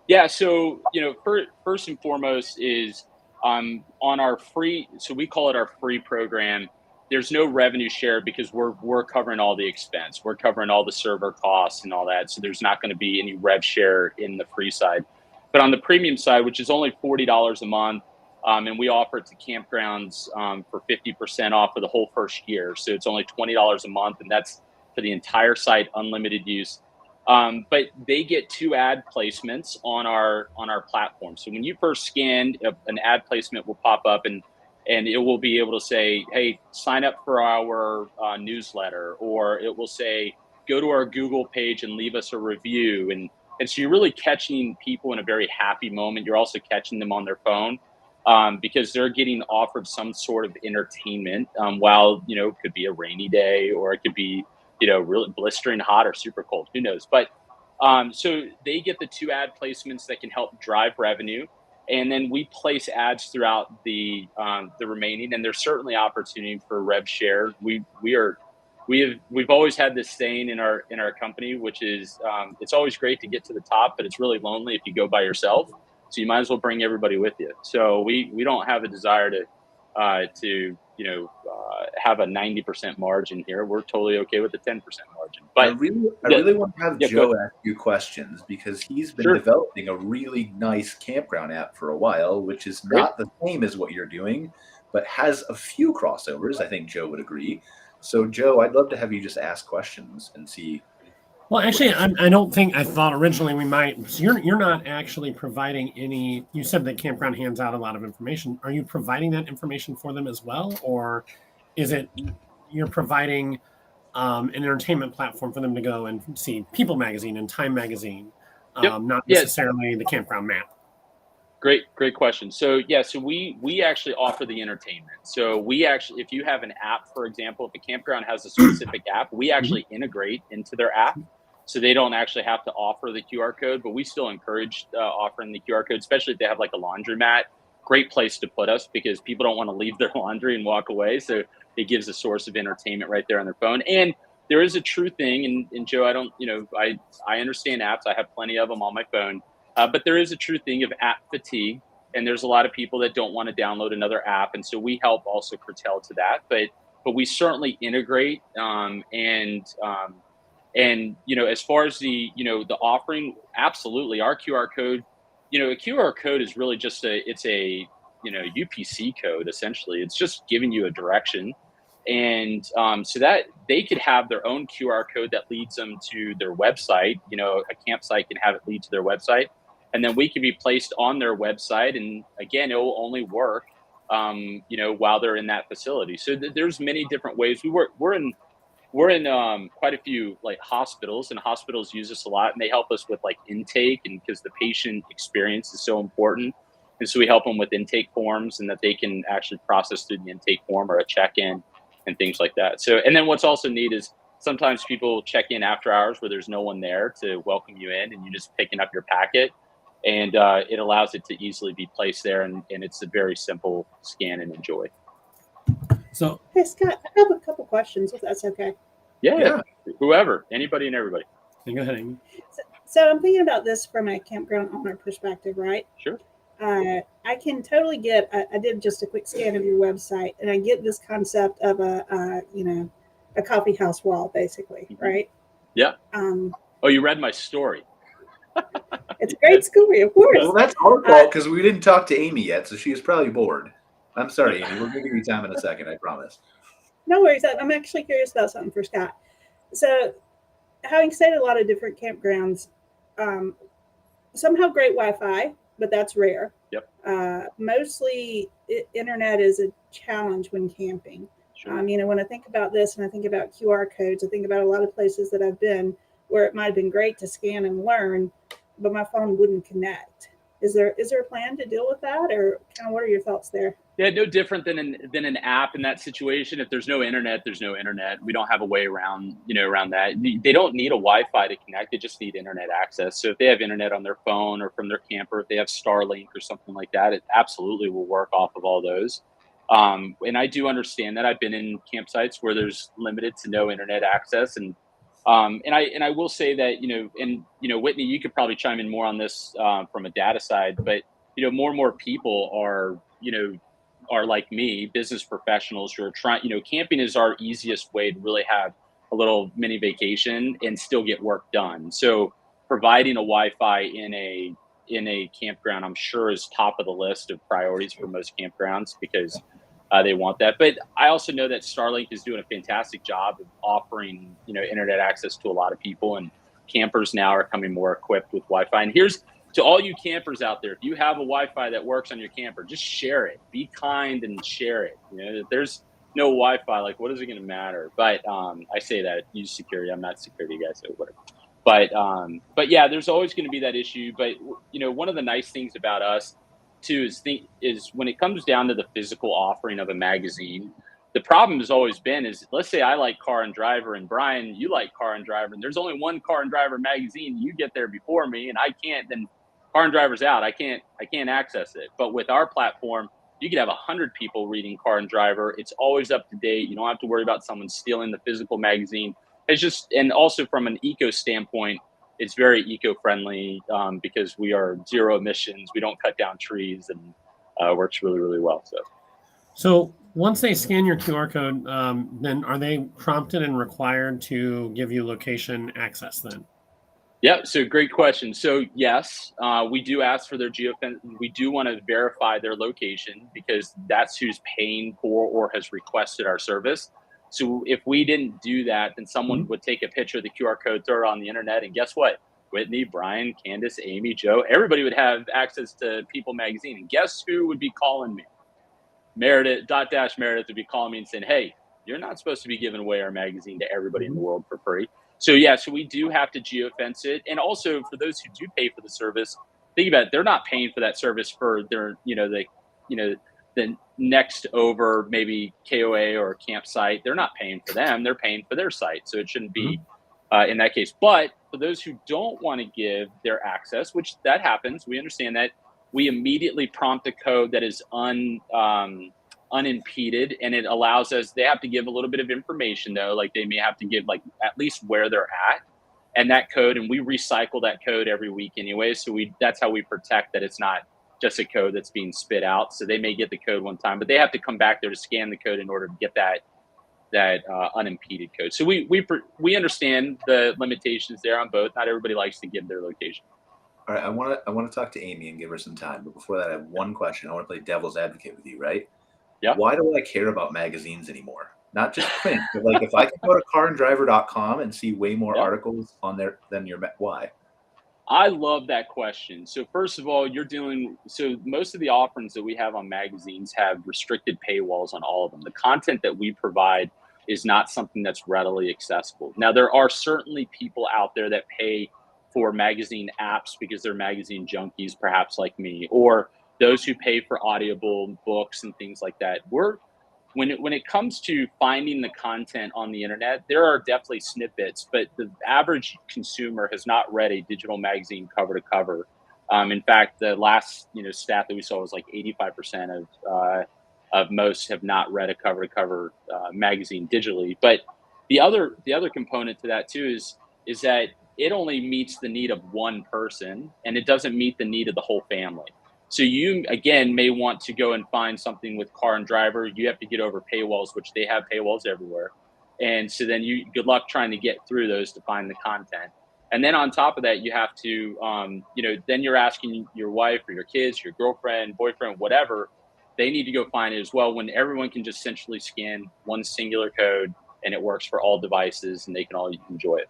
yeah, so you know, first and foremost is on our free. So we call it our free program. there's no revenue share because we're covering all the expense. We're covering all the server costs and all that. So there's not going to be any rev share in the free side. But on the premium side, which is only $40 a month, and we offer it to campgrounds for 50% off for the whole first year. So it's only $20 a month, and that's for the entire site, unlimited use. But they get 2 ad placements on our platform. So when you first scan, an ad placement will pop up, and it will be able to say, hey, sign up for our newsletter, or it will say, go to our Google page and leave us a review. And so you're really catching people in a very happy moment. You're also catching them on their phone because they're getting offered some sort of entertainment while, it could be a rainy day, or it could be, really blistering hot or super cold, who knows? But so they get the 2 ad placements that can help drive revenue. And then we place ads throughout the remaining, and there's certainly opportunity for rev share. We've always had this saying in our company, which is it's always great to get to the top, but it's really lonely if you go by yourself. So you might as well bring everybody with you. So we don't have a desire to have a 90% margin here. We're totally okay with the 10% margin. But I really want to have Joe ask you questions, because he's been developing a really nice campground app for a while, which is not the same as what you're doing, but has a few crossovers. I think Joe would agree. So Joe, I'd love to have you just ask questions and see. Well, actually, I thought originally we might. So you're not actually providing any. You said that Campground hands out a lot of information. Are you providing that information for them as well, or is it you're providing an entertainment platform for them to go and see People Magazine and Time Magazine, not necessarily the campground map? Great question. So we actually offer the entertainment. So we actually, if you have an app, for example, if a campground has a specific app, we actually integrate into their app. So they don't actually have to offer the QR code, but we still encourage offering the QR code, especially if they have like a laundromat. Great place to put us, because people don't want to leave their laundry and walk away. So it gives a source of entertainment right there on their phone. And there is a true thing, and Joe, I understand apps. I have plenty of them on my phone. But there is a true thing of app fatigue, and there's a lot of people that don't want to download another app, and so we help also curtail to that. But we certainly integrate, and as far as the offering, absolutely, our QR code, a QR code is really just a UPC code essentially. It's just giving you a direction, and so that they could have their own QR code that leads them to their website. A campsite can have it lead to their website. And then we can be placed on their website, and again, it will only work, while they're in that facility. So there's many different ways. We're in quite a few like hospitals, and hospitals use us a lot, and they help us with like intake, and because the patient experience is so important, and so we help them with intake forms, and that they can actually process through the intake form or a check-in and things like that. So, and then what's also neat is sometimes people check in after hours where there's no one there to welcome you in, and you're just picking up your packet. And it allows it to easily be placed there, and it's a very simple scan and enjoy. So, hey Scott, I have a couple questions, if that's okay. Yeah. Whoever, anybody and everybody. Go ahead, Amy. So I'm thinking about this from a campground owner perspective, right? Sure. I can totally get. I did just a quick scan of your website, and I get this concept of a coffee house wall, basically, right? Yeah. You read my story. It's a great story, of course. Well, that's our fault, because we didn't talk to Amy yet, so she was probably bored. I'm sorry, Amy. We're going to give you time in a second, I promise. No worries. I'm actually curious about something for Scott. So, having stayed at a lot of different campgrounds, some have great Wi-Fi, but that's rare. Yep. Mostly, internet is a challenge when camping. Sure. When I think about this and I think about QR codes, I think about a lot of places that I've been where it might have been great to scan and learn, but my phone wouldn't connect. Is there a plan to deal with that, or kind of what are your thoughts there? Yeah, no different than an app in that situation. If there's no internet, there's no internet. We don't have a way around that. They don't need a Wi-Fi to connect. They just need internet access. So if they have internet on their phone or from their camper, if they have Starlink or something like that, it absolutely will work off of all those. And I do understand that. I've been in campsites where there's limited to no internet access, and I will say that, Whitney, you could probably chime in more on this from a data side, but, more and more people are, are like me, business professionals who are trying, camping is our easiest way to really have a little mini vacation and still get work done. So providing a Wi-Fi in a campground, I'm sure, is top of the list of priorities for most campgrounds because they want that. But I also know that Starlink is doing a fantastic job of offering, internet access to a lot of people, and campers now are coming more equipped with Wi-Fi. And here's to all you campers out there: if you have a Wi-Fi that works on your camper, just share it. Be kind and share it. If there's no Wi-Fi, like, what is it going to matter? But I say that, use security. I'm not a security guy, so whatever. But yeah, there's always going to be that issue. But one of the nice things about us too is when it comes down to the physical offering of a magazine, the problem has always been is, let's say I like Car and Driver, and Brian, you like Car and Driver, and there's only one Car and Driver magazine. You get there before me, and I can't. Then Car and Driver's out. I can't access it. But with our platform, you could have 100 people reading Car and Driver. It's always up to date. You don't have to worry about someone stealing the physical magazine. It's just, and also from an eco standpoint, it's very eco-friendly because we are zero emissions. We don't cut down trees, and works really, really well. So once they scan your QR code, then are they prompted and required to give you location access then? Yeah, so great question. So yes, we do ask for their geofence. We do want to verify their location because that's who's paying for or has requested our service. So if we didn't do that, then someone would take a picture of the QR code, throw it on the internet, and guess what? Whitney, Brian, Candice, Amy, Joe, everybody would have access to People Magazine. And guess who would be calling me? Meredith would be calling me and saying, hey, you're not supposed to be giving away our magazine to everybody in the world for free. So yeah, so we do have to geofence it. And also for those who do pay for the service, think about it, they're not paying for that service for their, the next over maybe KOA or campsite. They're not paying for them, they're paying for their site. So it shouldn't be in that case. But for those who don't want to give their access, which that happens, we understand that, we immediately prompt a code that is unimpeded, and it allows us, they have to give a little bit of information though, like they may have to give like at least where they're at and that code, and we recycle that code every week anyway. So that's how we protect that it's not just a code that's being spit out. So they may get the code one time, but they have to come back there to scan the code in order to get that unimpeded code. So we understand the limitations there on both. Not everybody likes to give their location. All right, I want to talk to Amy and give her some time. But before that, I have one question. I want to play devil's advocate with you, right? Yeah. Why do I care about magazines anymore? Not just print, but like if I can go to caranddriver.com and see way more articles on there than why? I love that question. So first of all, so most of the offerings that we have on magazines have restricted paywalls on all of them. The content that we provide is not something that's readily accessible. Now, there are certainly people out there that pay for magazine apps because they're magazine junkies, perhaps like me, or those who pay for audible books and things like that. When it comes to finding the content on the internet, there are definitely snippets, but the average consumer has not read a digital magazine cover to cover. In fact, the last stat that we saw was like 85% of most have not read a cover to cover magazine digitally. But the other component to that too is that it only meets the need of one person, and it doesn't meet the need of the whole family. So you, again, may want to go and find something with Car and Driver. You have to get over paywalls, which they have paywalls everywhere. And so then good luck trying to get through those to find the content. And then on top of that, you have to, then you're asking your wife or your kids, your girlfriend, boyfriend, whatever, they need to go find it as well, when everyone can just centrally scan one singular code and it works for all devices and they can all enjoy it.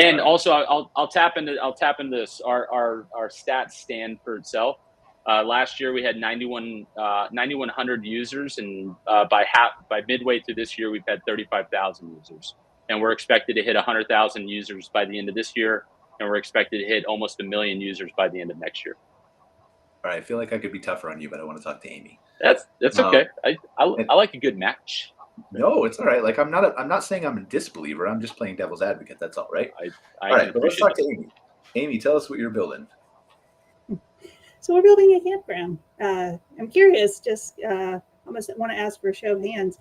And also, I'll tap into this. Our stats stand for itself. Last year we had 9,100 users, and by midway through this year we've had 35,000 users, and we're expected to hit 100,000 users by the end of this year, and we're expected to hit almost 1 million users by the end of next year. All right, I feel like I could be tougher on you, but I want to talk to Amy. That's okay. I like a good match. No, it's all right. Like I'm not saying I'm a disbeliever. I'm just playing devil's advocate. That's all, right? All right, but let's talk to Amy. Amy, tell us what you're building. So we're building a campground. I'm curious. Just I almost want to ask for a show of hands.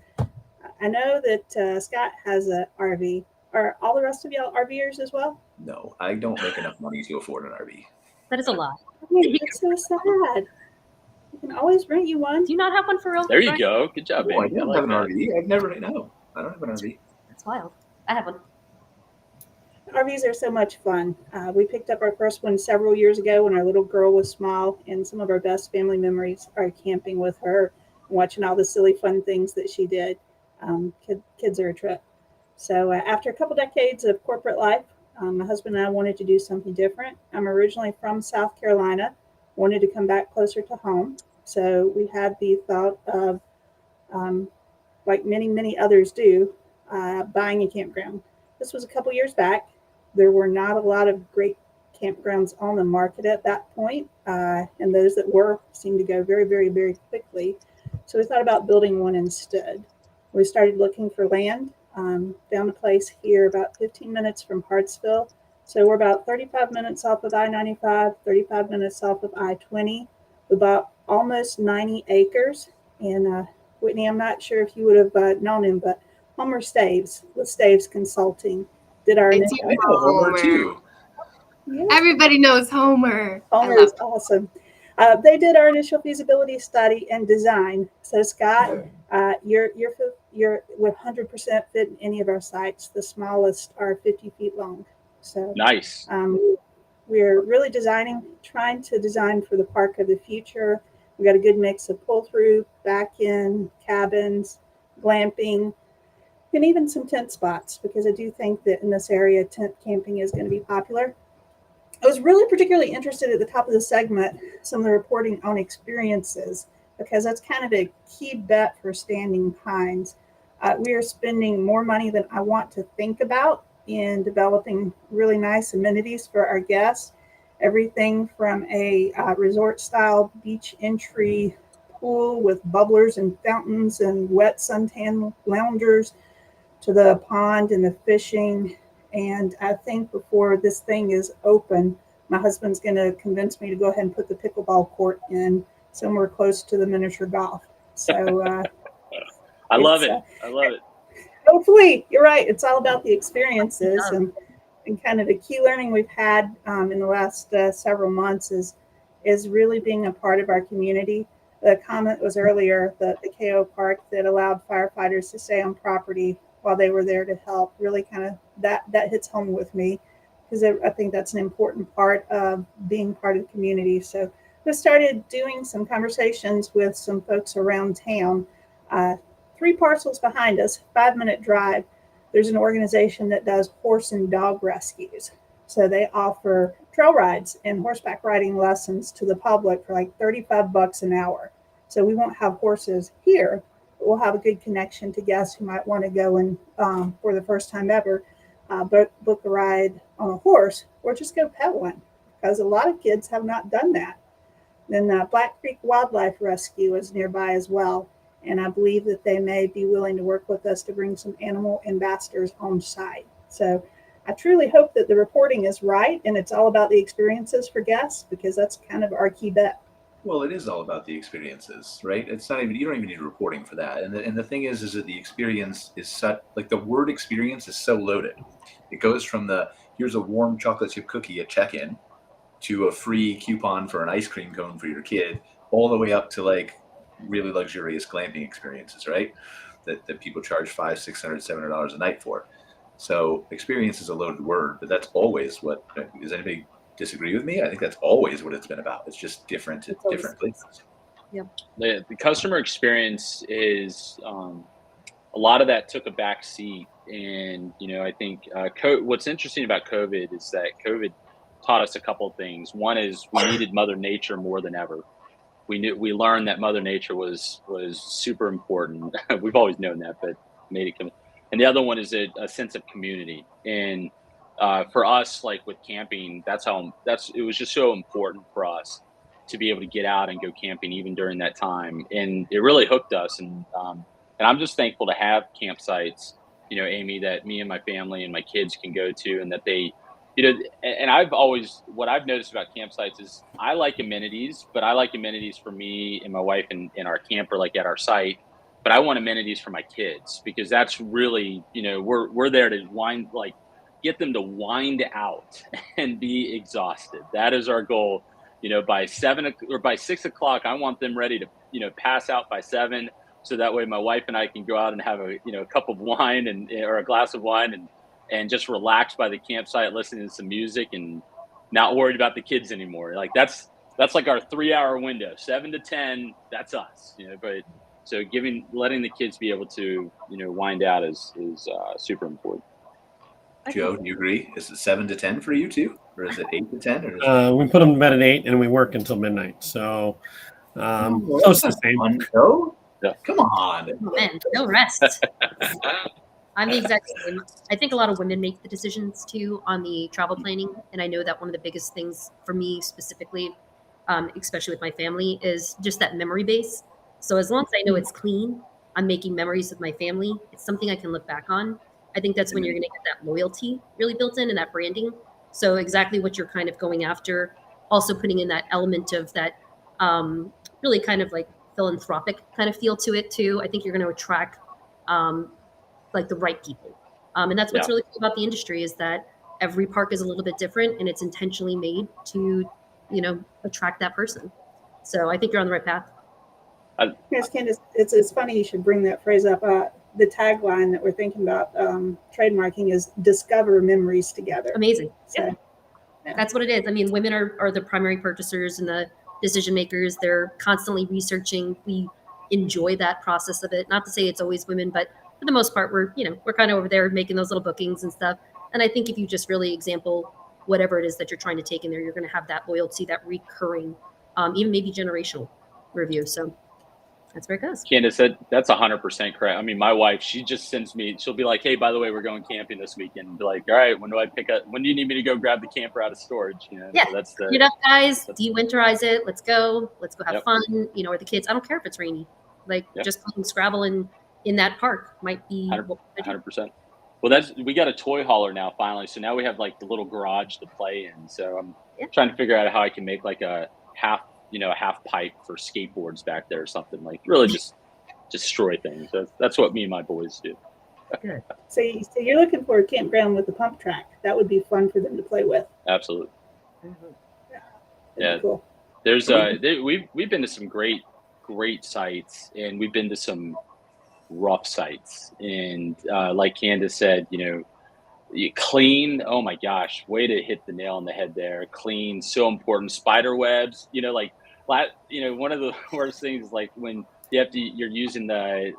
I know that Scott has an RV. Are all the rest of y'all RVers as well? No, I don't make enough money to afford an RV. That is a lot. I mean, it's so sad. We can always rent you one. Do you not have one for real? There you Brian? go. Good job, Oh, I Amy. don't like have an that. RV. I don't have an RV. That's wild. I have one. RVs are so much fun. We picked up our first one several years ago when our little girl was small, and some of our best family memories are camping with her, watching all the silly fun things that she did. Kids are a trip. So after a couple decades of corporate life, my husband and I wanted to do something different. I'm originally from South Carolina, wanted to come back closer to home. So we had the thought of, like many others do, buying a campground. This was a couple years back. There were not a lot of great campgrounds on the market at that point, and those that were seemed to go very quickly. So we thought about building one instead. We started looking for land, found a place here about 15 minutes from Hartsville. So we're about 35 minutes off of I-95, 35 minutes off of I-20. We bought almost 90 acres. And Whitney, I'm not sure if you would have known him, but Homer Staves with Staves Consulting did our initial. I know Homer too. Yeah. Everybody knows Homer. Homer is awesome. They did our initial feasibility study and design. So Scott, you're 100% fit in any of our sites. The smallest are 50 feet long. So Nice. We're really trying to design for the park of the future. We got a good mix of pull through, back in cabins, glamping, and even some tent spots, because I do think that in this area, tent camping is going to be popular. I was really particularly interested at the top of the segment, some of the reporting on experiences, because that's kind of a key bet for Standing Pines. We are spending more money than I want to think about in developing really nice amenities for our guests. Everything from a resort style beach entry pool with bubblers and fountains and wet suntan loungers to the pond and the fishing. And I think before this thing is open, my husband's going to convince me to go ahead and put the pickleball court in somewhere close to the miniature golf. So I love it. I love it. Hopefully, you're right. It's all about the experiences, and kind of the key learning we've had in the last several months is really being a part of our community. The comment was earlier that the KO Park that allowed firefighters to stay on property while they were there to help really kind of that hits home with me, because I think that's an important part of being part of the community. So we started doing some conversations with some folks around town. 3 parcels behind us, 5-minute drive, there's an organization that does horse and dog rescues. So they offer trail rides and horseback riding lessons to the public for like $35 an hour. So we won't have horses here, but we'll have a good connection to guests who might want to go and for the first time ever, book a ride on a horse or just go pet one, because a lot of kids have not done that. Then Black Creek Wildlife Rescue is nearby as well. And I believe that they may be willing to work with us to bring some animal ambassadors on site. So I truly hope that the reporting is right and it's all about the experiences for guests, because that's kind of our key bet. Well, it is all about the experiences, right? It's not even, you don't even need reporting for that. And the thing is that the experience is such, like the word experience is so loaded. It goes from here's a warm chocolate chip cookie at check-in to a free coupon for an ice cream cone for your kid, all the way up to like really luxurious glamping experiences, right? That people charge $500, $600, $700 a night for. So experience is a loaded word, but that's always what, does anybody disagree with me? I think that's always what it's been about. It's just different at different places. Yeah. The customer experience is, a lot of that took a back seat. And, I think what's interesting about COVID is that COVID taught us a couple of things. One is we needed Mother Nature more than ever. We learned that Mother Nature was super important. We've always known that, but made it come. And the other one is a sense of community. And for us, like with camping, it was just so important for us to be able to get out and go camping even during that time. And it really hooked us. And I'm just thankful to have campsites, Amy, that me and my family and my kids can go to, and that they, and what I've noticed about campsites is I like amenities, but I like amenities for me and my wife and our camper, like at our site. But I want amenities for my kids, because that's really, we're there to get them to wind out and be exhausted. That is our goal. by 6 o'clock, I want them ready to, pass out by 7. So that way my wife and I can go out and have a cup of wine or a glass of wine and just relax by the campsite, listening to some music and not worried about the kids anymore. Like that's like our 3-hour window, 7 to 10. That's us, but so letting the kids be able to, wind out is super important. Joe, do you agree? Is it 7 to 10 for you too? Or is it 8 to 10? Or we put them to bed at 8 and we work until midnight. So, close to the same. Yeah. Come on. Oh, man, no rest. I'm the exact same. I think a lot of women make the decisions too on the travel planning. And I know that one of the biggest things for me specifically, especially with my family, is just that memory base. So as long as I know it's clean, I'm making memories with my family. It's something I can look back on. I think that's when you're going to get that loyalty really built in and that branding. So exactly what you're kind of going after, also putting in that element of that really kind of like philanthropic kind of feel to it too. I think you're going to attract like the right people. And that's what's really cool about the industry is that every park is a little bit different and it's intentionally made to, attract that person. So I think you're on the right path. Yes, Candice, it's funny you should bring that phrase up. The tagline that we're thinking about trademarking is discover memories together. Amazing. So, yeah. That's what it is. I mean, women are the primary purchasers and the decision makers. They're constantly researching. We enjoy that process of it. Not to say it's always women, but for the most part, we're kind of over there making those little bookings and stuff. And I think if you just really example whatever it is that you're trying to take in there, you're going to have that loyalty, that recurring, even maybe generational review. So that's where it goes. Candice, that's 100% correct. I mean, my wife, she just sends me, she'll be like, hey, by the way, we're going camping this weekend. And be like, all right, when do you need me to go grab the camper out of storage? Yeah. So that's get up, guys, de-winterize it. Let's go have fun, with the kids. I don't care if it's rainy. Just playing Scrabble in that park might be 100%. Well, we got a toy hauler now finally. So now we have like the little garage to play in. So I'm trying to figure out how I can make like a half pipe for skateboards back there or something, like really just destroy things. That's what me and my boys do. Good. So you're looking for a campground with a pump track. That would be fun for them to play with. Absolutely. Yeah. Cool. There's we've been to some great sites, and we've been to some rough sites, and like Candice said, clean. Oh my gosh, way to hit the nail on the head there. Clean, so important. Spider webs, one of the worst things, like when you're using the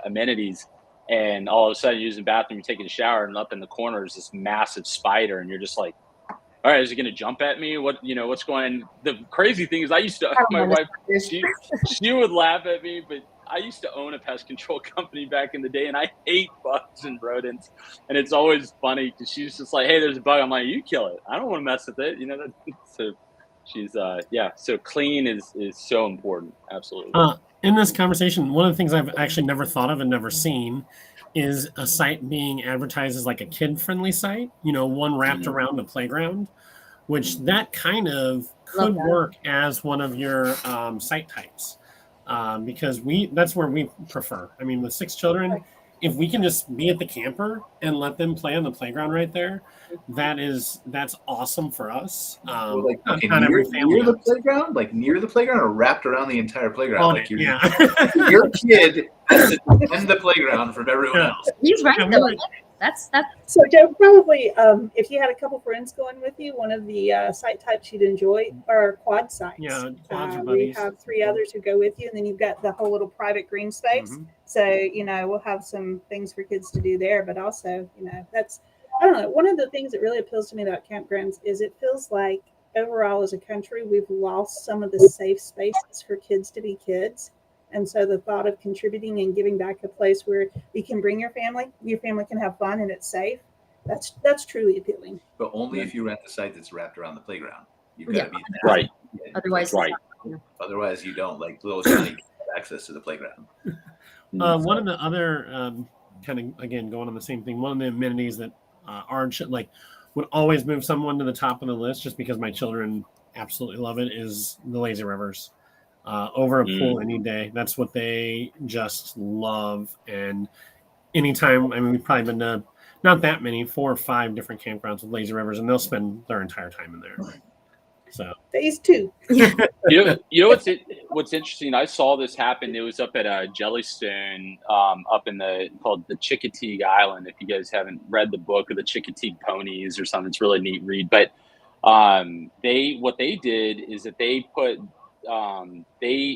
amenities, and all of a sudden you're using the bathroom, you're taking a shower, and up in the corner is this massive spider, and you're just like, all right, is it going to jump at me? What's going on? The crazy thing is my wife, she would laugh at me, but I used to own a pest control company back in the day, and I hate bugs and rodents. And it's always funny because she's just like, hey, there's a bug. I'm like, you kill it. I don't want to mess with it. So she's, so clean is so important. Absolutely. In this conversation, one of the things I've actually never thought of and never seen is a site being advertised as like a kid-friendly site, one wrapped around a playground, which that kind of could work as one of your site types. Because that's where we prefer. I mean, with 6 children, if we can just be at the camper and let them play on the playground right there, that's awesome for us. Near the playground, near the playground, or wrapped around the entire playground. Your kid has to defend the playground from everyone else. He's right though. That's so Joe, probably if you had a couple friends going with you, one of the site types you'd enjoy are quad sites. Yeah, quads are we buddies. have 3 others who go with you, and then you've got the whole little private green space. Mm-hmm. So we'll have some things for kids to do there, but also that's, I don't know, one of the things that really appeals to me about campgrounds is it feels like overall as a country we've lost some of the safe spaces for kids to be kids. And so the thought of contributing and giving back a place where you can bring your family can have fun and it's safe, that's truly appealing. But only if you rent the site that's wrapped around the playground. You've got to be right. Otherwise, you don't. Like little Janney have access to the playground. One of the other kind of, again, going on the same thing, one of the amenities that would always move someone to the top of the list just because my children absolutely love it is the lazy rivers. Over a pool any day. That's what they just love. And anytime, we've probably been to not that many, 4 or 5 different campgrounds with lazy rivers, and they'll spend their entire time in there. So phase 2. You know what's interesting? I saw this happen. It was up at Jellystone, up in called the Chickateague Island. If you guys haven't read the book of the Chickateague Ponies or something, it's a really neat read. But what they did is that they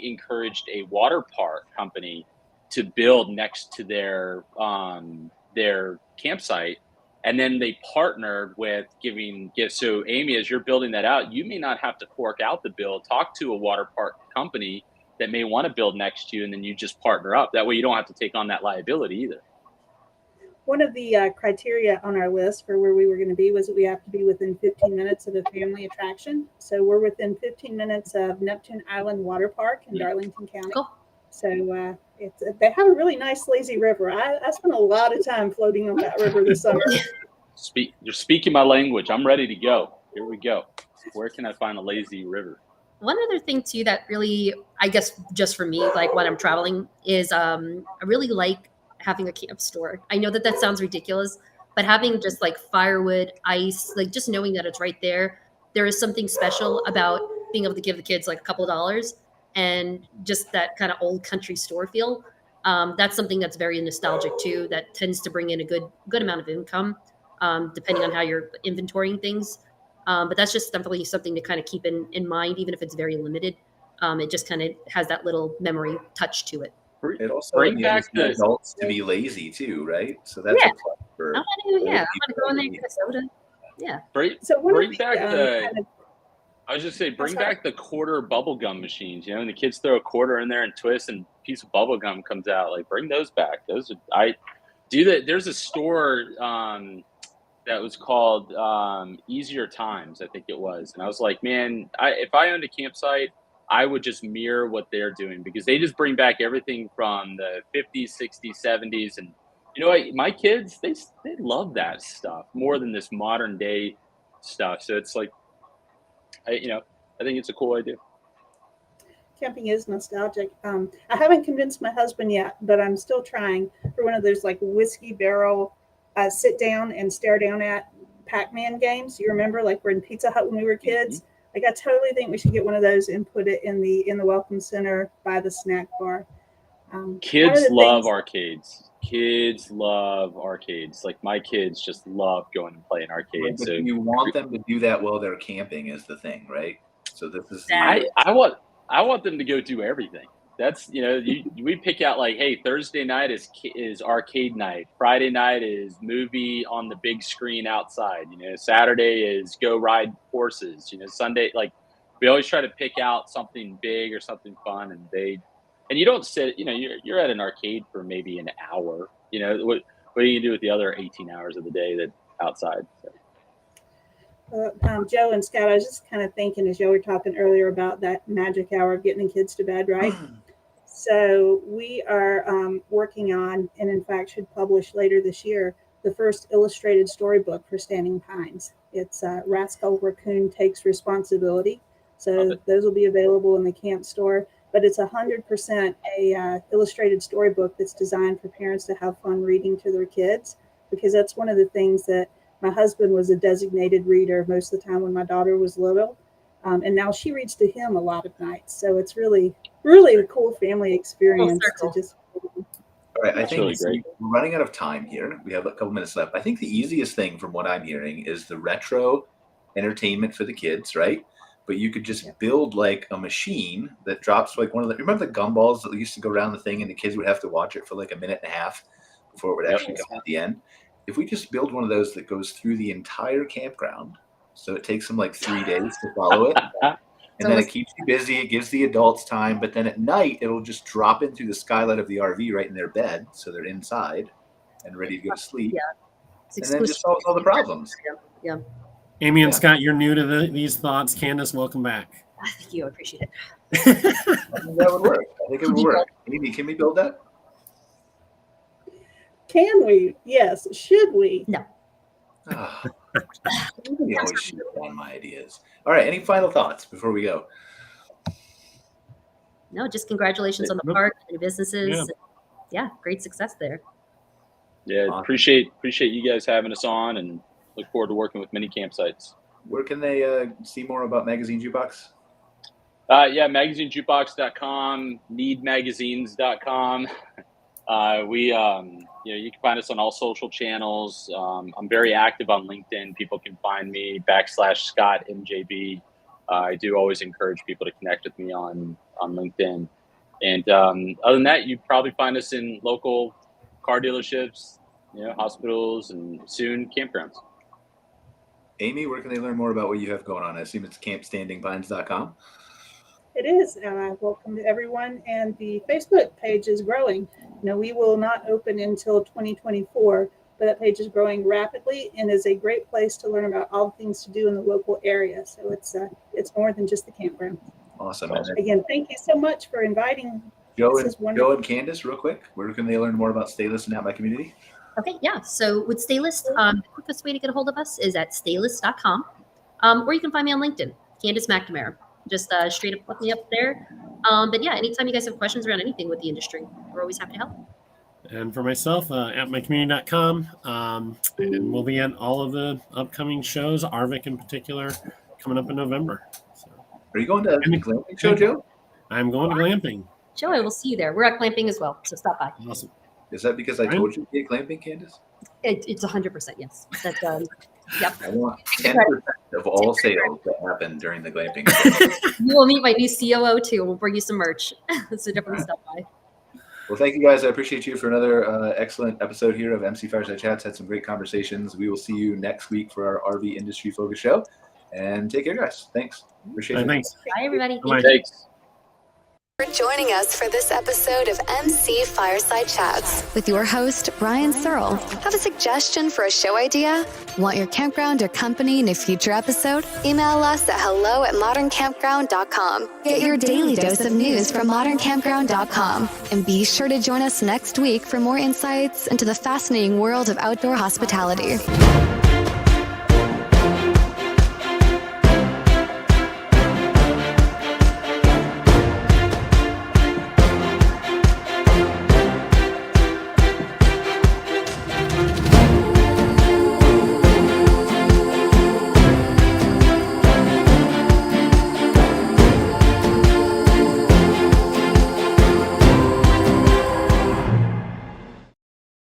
encouraged a water park company to build next to their campsite. And then they partnered with giving gifts. So Amy, as you're building that out, you may not have to fork out the bill. Talk to a water park company that may want to build next to you, and then you just partner up. That way you don't have to take on that liability either. One of the criteria on our list for where we were going to be was that we have to be within 15 minutes of a family attraction. So we're within 15 minutes of Neptune Island Water Park in Darlington County. Cool. So they have a really nice lazy river. I spent a lot of time floating on that river this summer. You're speaking my language. I'm ready to go. Here we go. Where can I find a lazy river? One other thing too that really, I guess, just for me, like when I'm traveling, is I really like having a camp store. I know that sounds ridiculous, but having just like firewood, ice, like just knowing that it's right there, there is something special about being able to give the kids like a couple of dollars and just that kind of old country store feel. That's something that's very nostalgic too, that tends to bring in a good amount of income, depending on how you're inventorying things. But that's just definitely something to kind of keep in mind, even if it's very limited. It just kind of has that little memory touch to it. It also bring back the adults to be lazy too, right? So that's Yeah. a plus for I want to go in there and get a soda. Yeah. Bring back I was just say, bring back the quarter bubblegum machines, you know, and the kids throw a quarter in there and twist and a piece of bubblegum comes out. Like, bring those back. I do that. There's a store that was called Easier Times, I think it was. And I was like, man, if I owned a campsite, I would just mirror what they're doing, because they just bring back everything from the 50s, 60s, 70s. And, you know, my kids, they love that stuff more than this modern day stuff. So it's like, I think it's a cool idea. Camping is nostalgic. I haven't convinced my husband yet, but I'm still trying for one of those like whiskey barrel sit down and stare down at Pac-Man games. You remember, like we're in Pizza Hut when we were kids? Like, I totally think we should get one of those and put it in the Welcome Center by the snack bar. Kids love arcades. Kids love arcades. Like, my kids just love going and playing arcades. But you want them to do that while they're camping is the thing, right? So this is I want them to go do everything. That's, we pick out like, hey, Thursday night is arcade night. Friday night is movie on the big screen outside. Saturday is go ride horses. Sunday, like, we always try to pick out something big or something fun, and you don't sit, you're at an arcade for maybe an hour. What are you gonna do with the other 18 hours of the day that outside? So. Joe and Scott, I was just kind of thinking as y'all were talking earlier about that magic hour of getting the kids to bed, right? So we are working on, and in fact should publish later this year, the first illustrated storybook for Standing Pines. It's Rascal Raccoon Takes Responsibility. So those will be available in the camp store, but it's 100% a illustrated storybook that's designed for parents to have fun reading to their kids, because that's one of the things that my husband was a designated reader most of the time when my daughter was little. And now she reads to him a lot of nights. So it's really, really a cool family experience to just. All right, I think really great. We're running out of time here. We have a couple minutes left. I think the easiest thing from what I'm hearing is the retro entertainment for the kids, right? But you could just build like a machine that drops like remember the gumballs that used to go around the thing and the kids would have to watch it for like a minute and a half before it would actually come at the end. If we just build one of those that goes through the entire campground, so it takes them like 3 days to follow it, and then it keeps you busy, it gives the adults time, but then at night it'll just drop in through the skylight of the RV right in their bed, so they're inside and ready to go to sleep. And then just solves all the problems. Yeah. Amy and Scott, you're new to these thoughts. Candice, welcome back. Thank you. I appreciate it. I think that would work. I think it would work. Amy, can we build that? Can we? Yes. Should we? No. You always shoot down my ideas. All right. Any final thoughts before we go? No, just congratulations on the park and the businesses. Yeah, great success there. Yeah, appreciate you guys having us on, and look forward to working with many campsites. Where can they see more about Magazine Jukebox? Magazinejukebox.com, needmagazines.com. You can find us on all social channels. I'm very active on LinkedIn. People can find me /ScottMJB. I do always encourage people to connect with me on LinkedIn. And other than that, you'd probably find us in local car dealerships, hospitals, and soon campgrounds. Amy, where can they learn more about what you have going on? I assume it's campstandingpines.com. It is, and I welcome everyone. And the Facebook page is growing. We will not open until 2024, but that page is growing rapidly and is a great place to learn about all the things to do in the local area. So it's more than just the campground. Awesome. Again, thank you so much for inviting. Joe and Candice, real quick, where can they learn more about Staylist and Out My Community? Okay, yeah. So with Staylist, the quickest way to get a hold of us is at staylist.com, or you can find me on LinkedIn, Candice McNamara. Just straight up look me up there. But yeah, anytime you guys have questions around anything with the industry, we're always happy to help. And for myself, at mycommunity.com, and we'll be at all of the upcoming shows, ARVIC in particular, coming up in November. So. Are you going to the glamping show, Joe? I'm going to glamping. Joe, I will see you there. We're at glamping as well, so stop by. Awesome. Is that because I told you to be at glamping, Candice? It's 100% yes. That, yep. I want 10% of all sales that happen during the glamping. You will meet my new COO too. We'll bring you some merch. So definitely stop by. Well, thank you guys. I appreciate you for another excellent episode here of MC Fireside Chats. Had some great conversations. We will see you next week for our RV industry focus show. And take care, guys. Thanks. Appreciate it. Thanks. Bye, everybody. Thanks. For joining us for this episode of MC Fireside Chats with your host, Brian Searl. Have a suggestion for a show idea? Want your campground or company in a future episode? Email us at hello@moderncampground.com. Get your daily dose of news from moderncampground.com. And be sure to join us next week for more insights into the fascinating world of outdoor hospitality.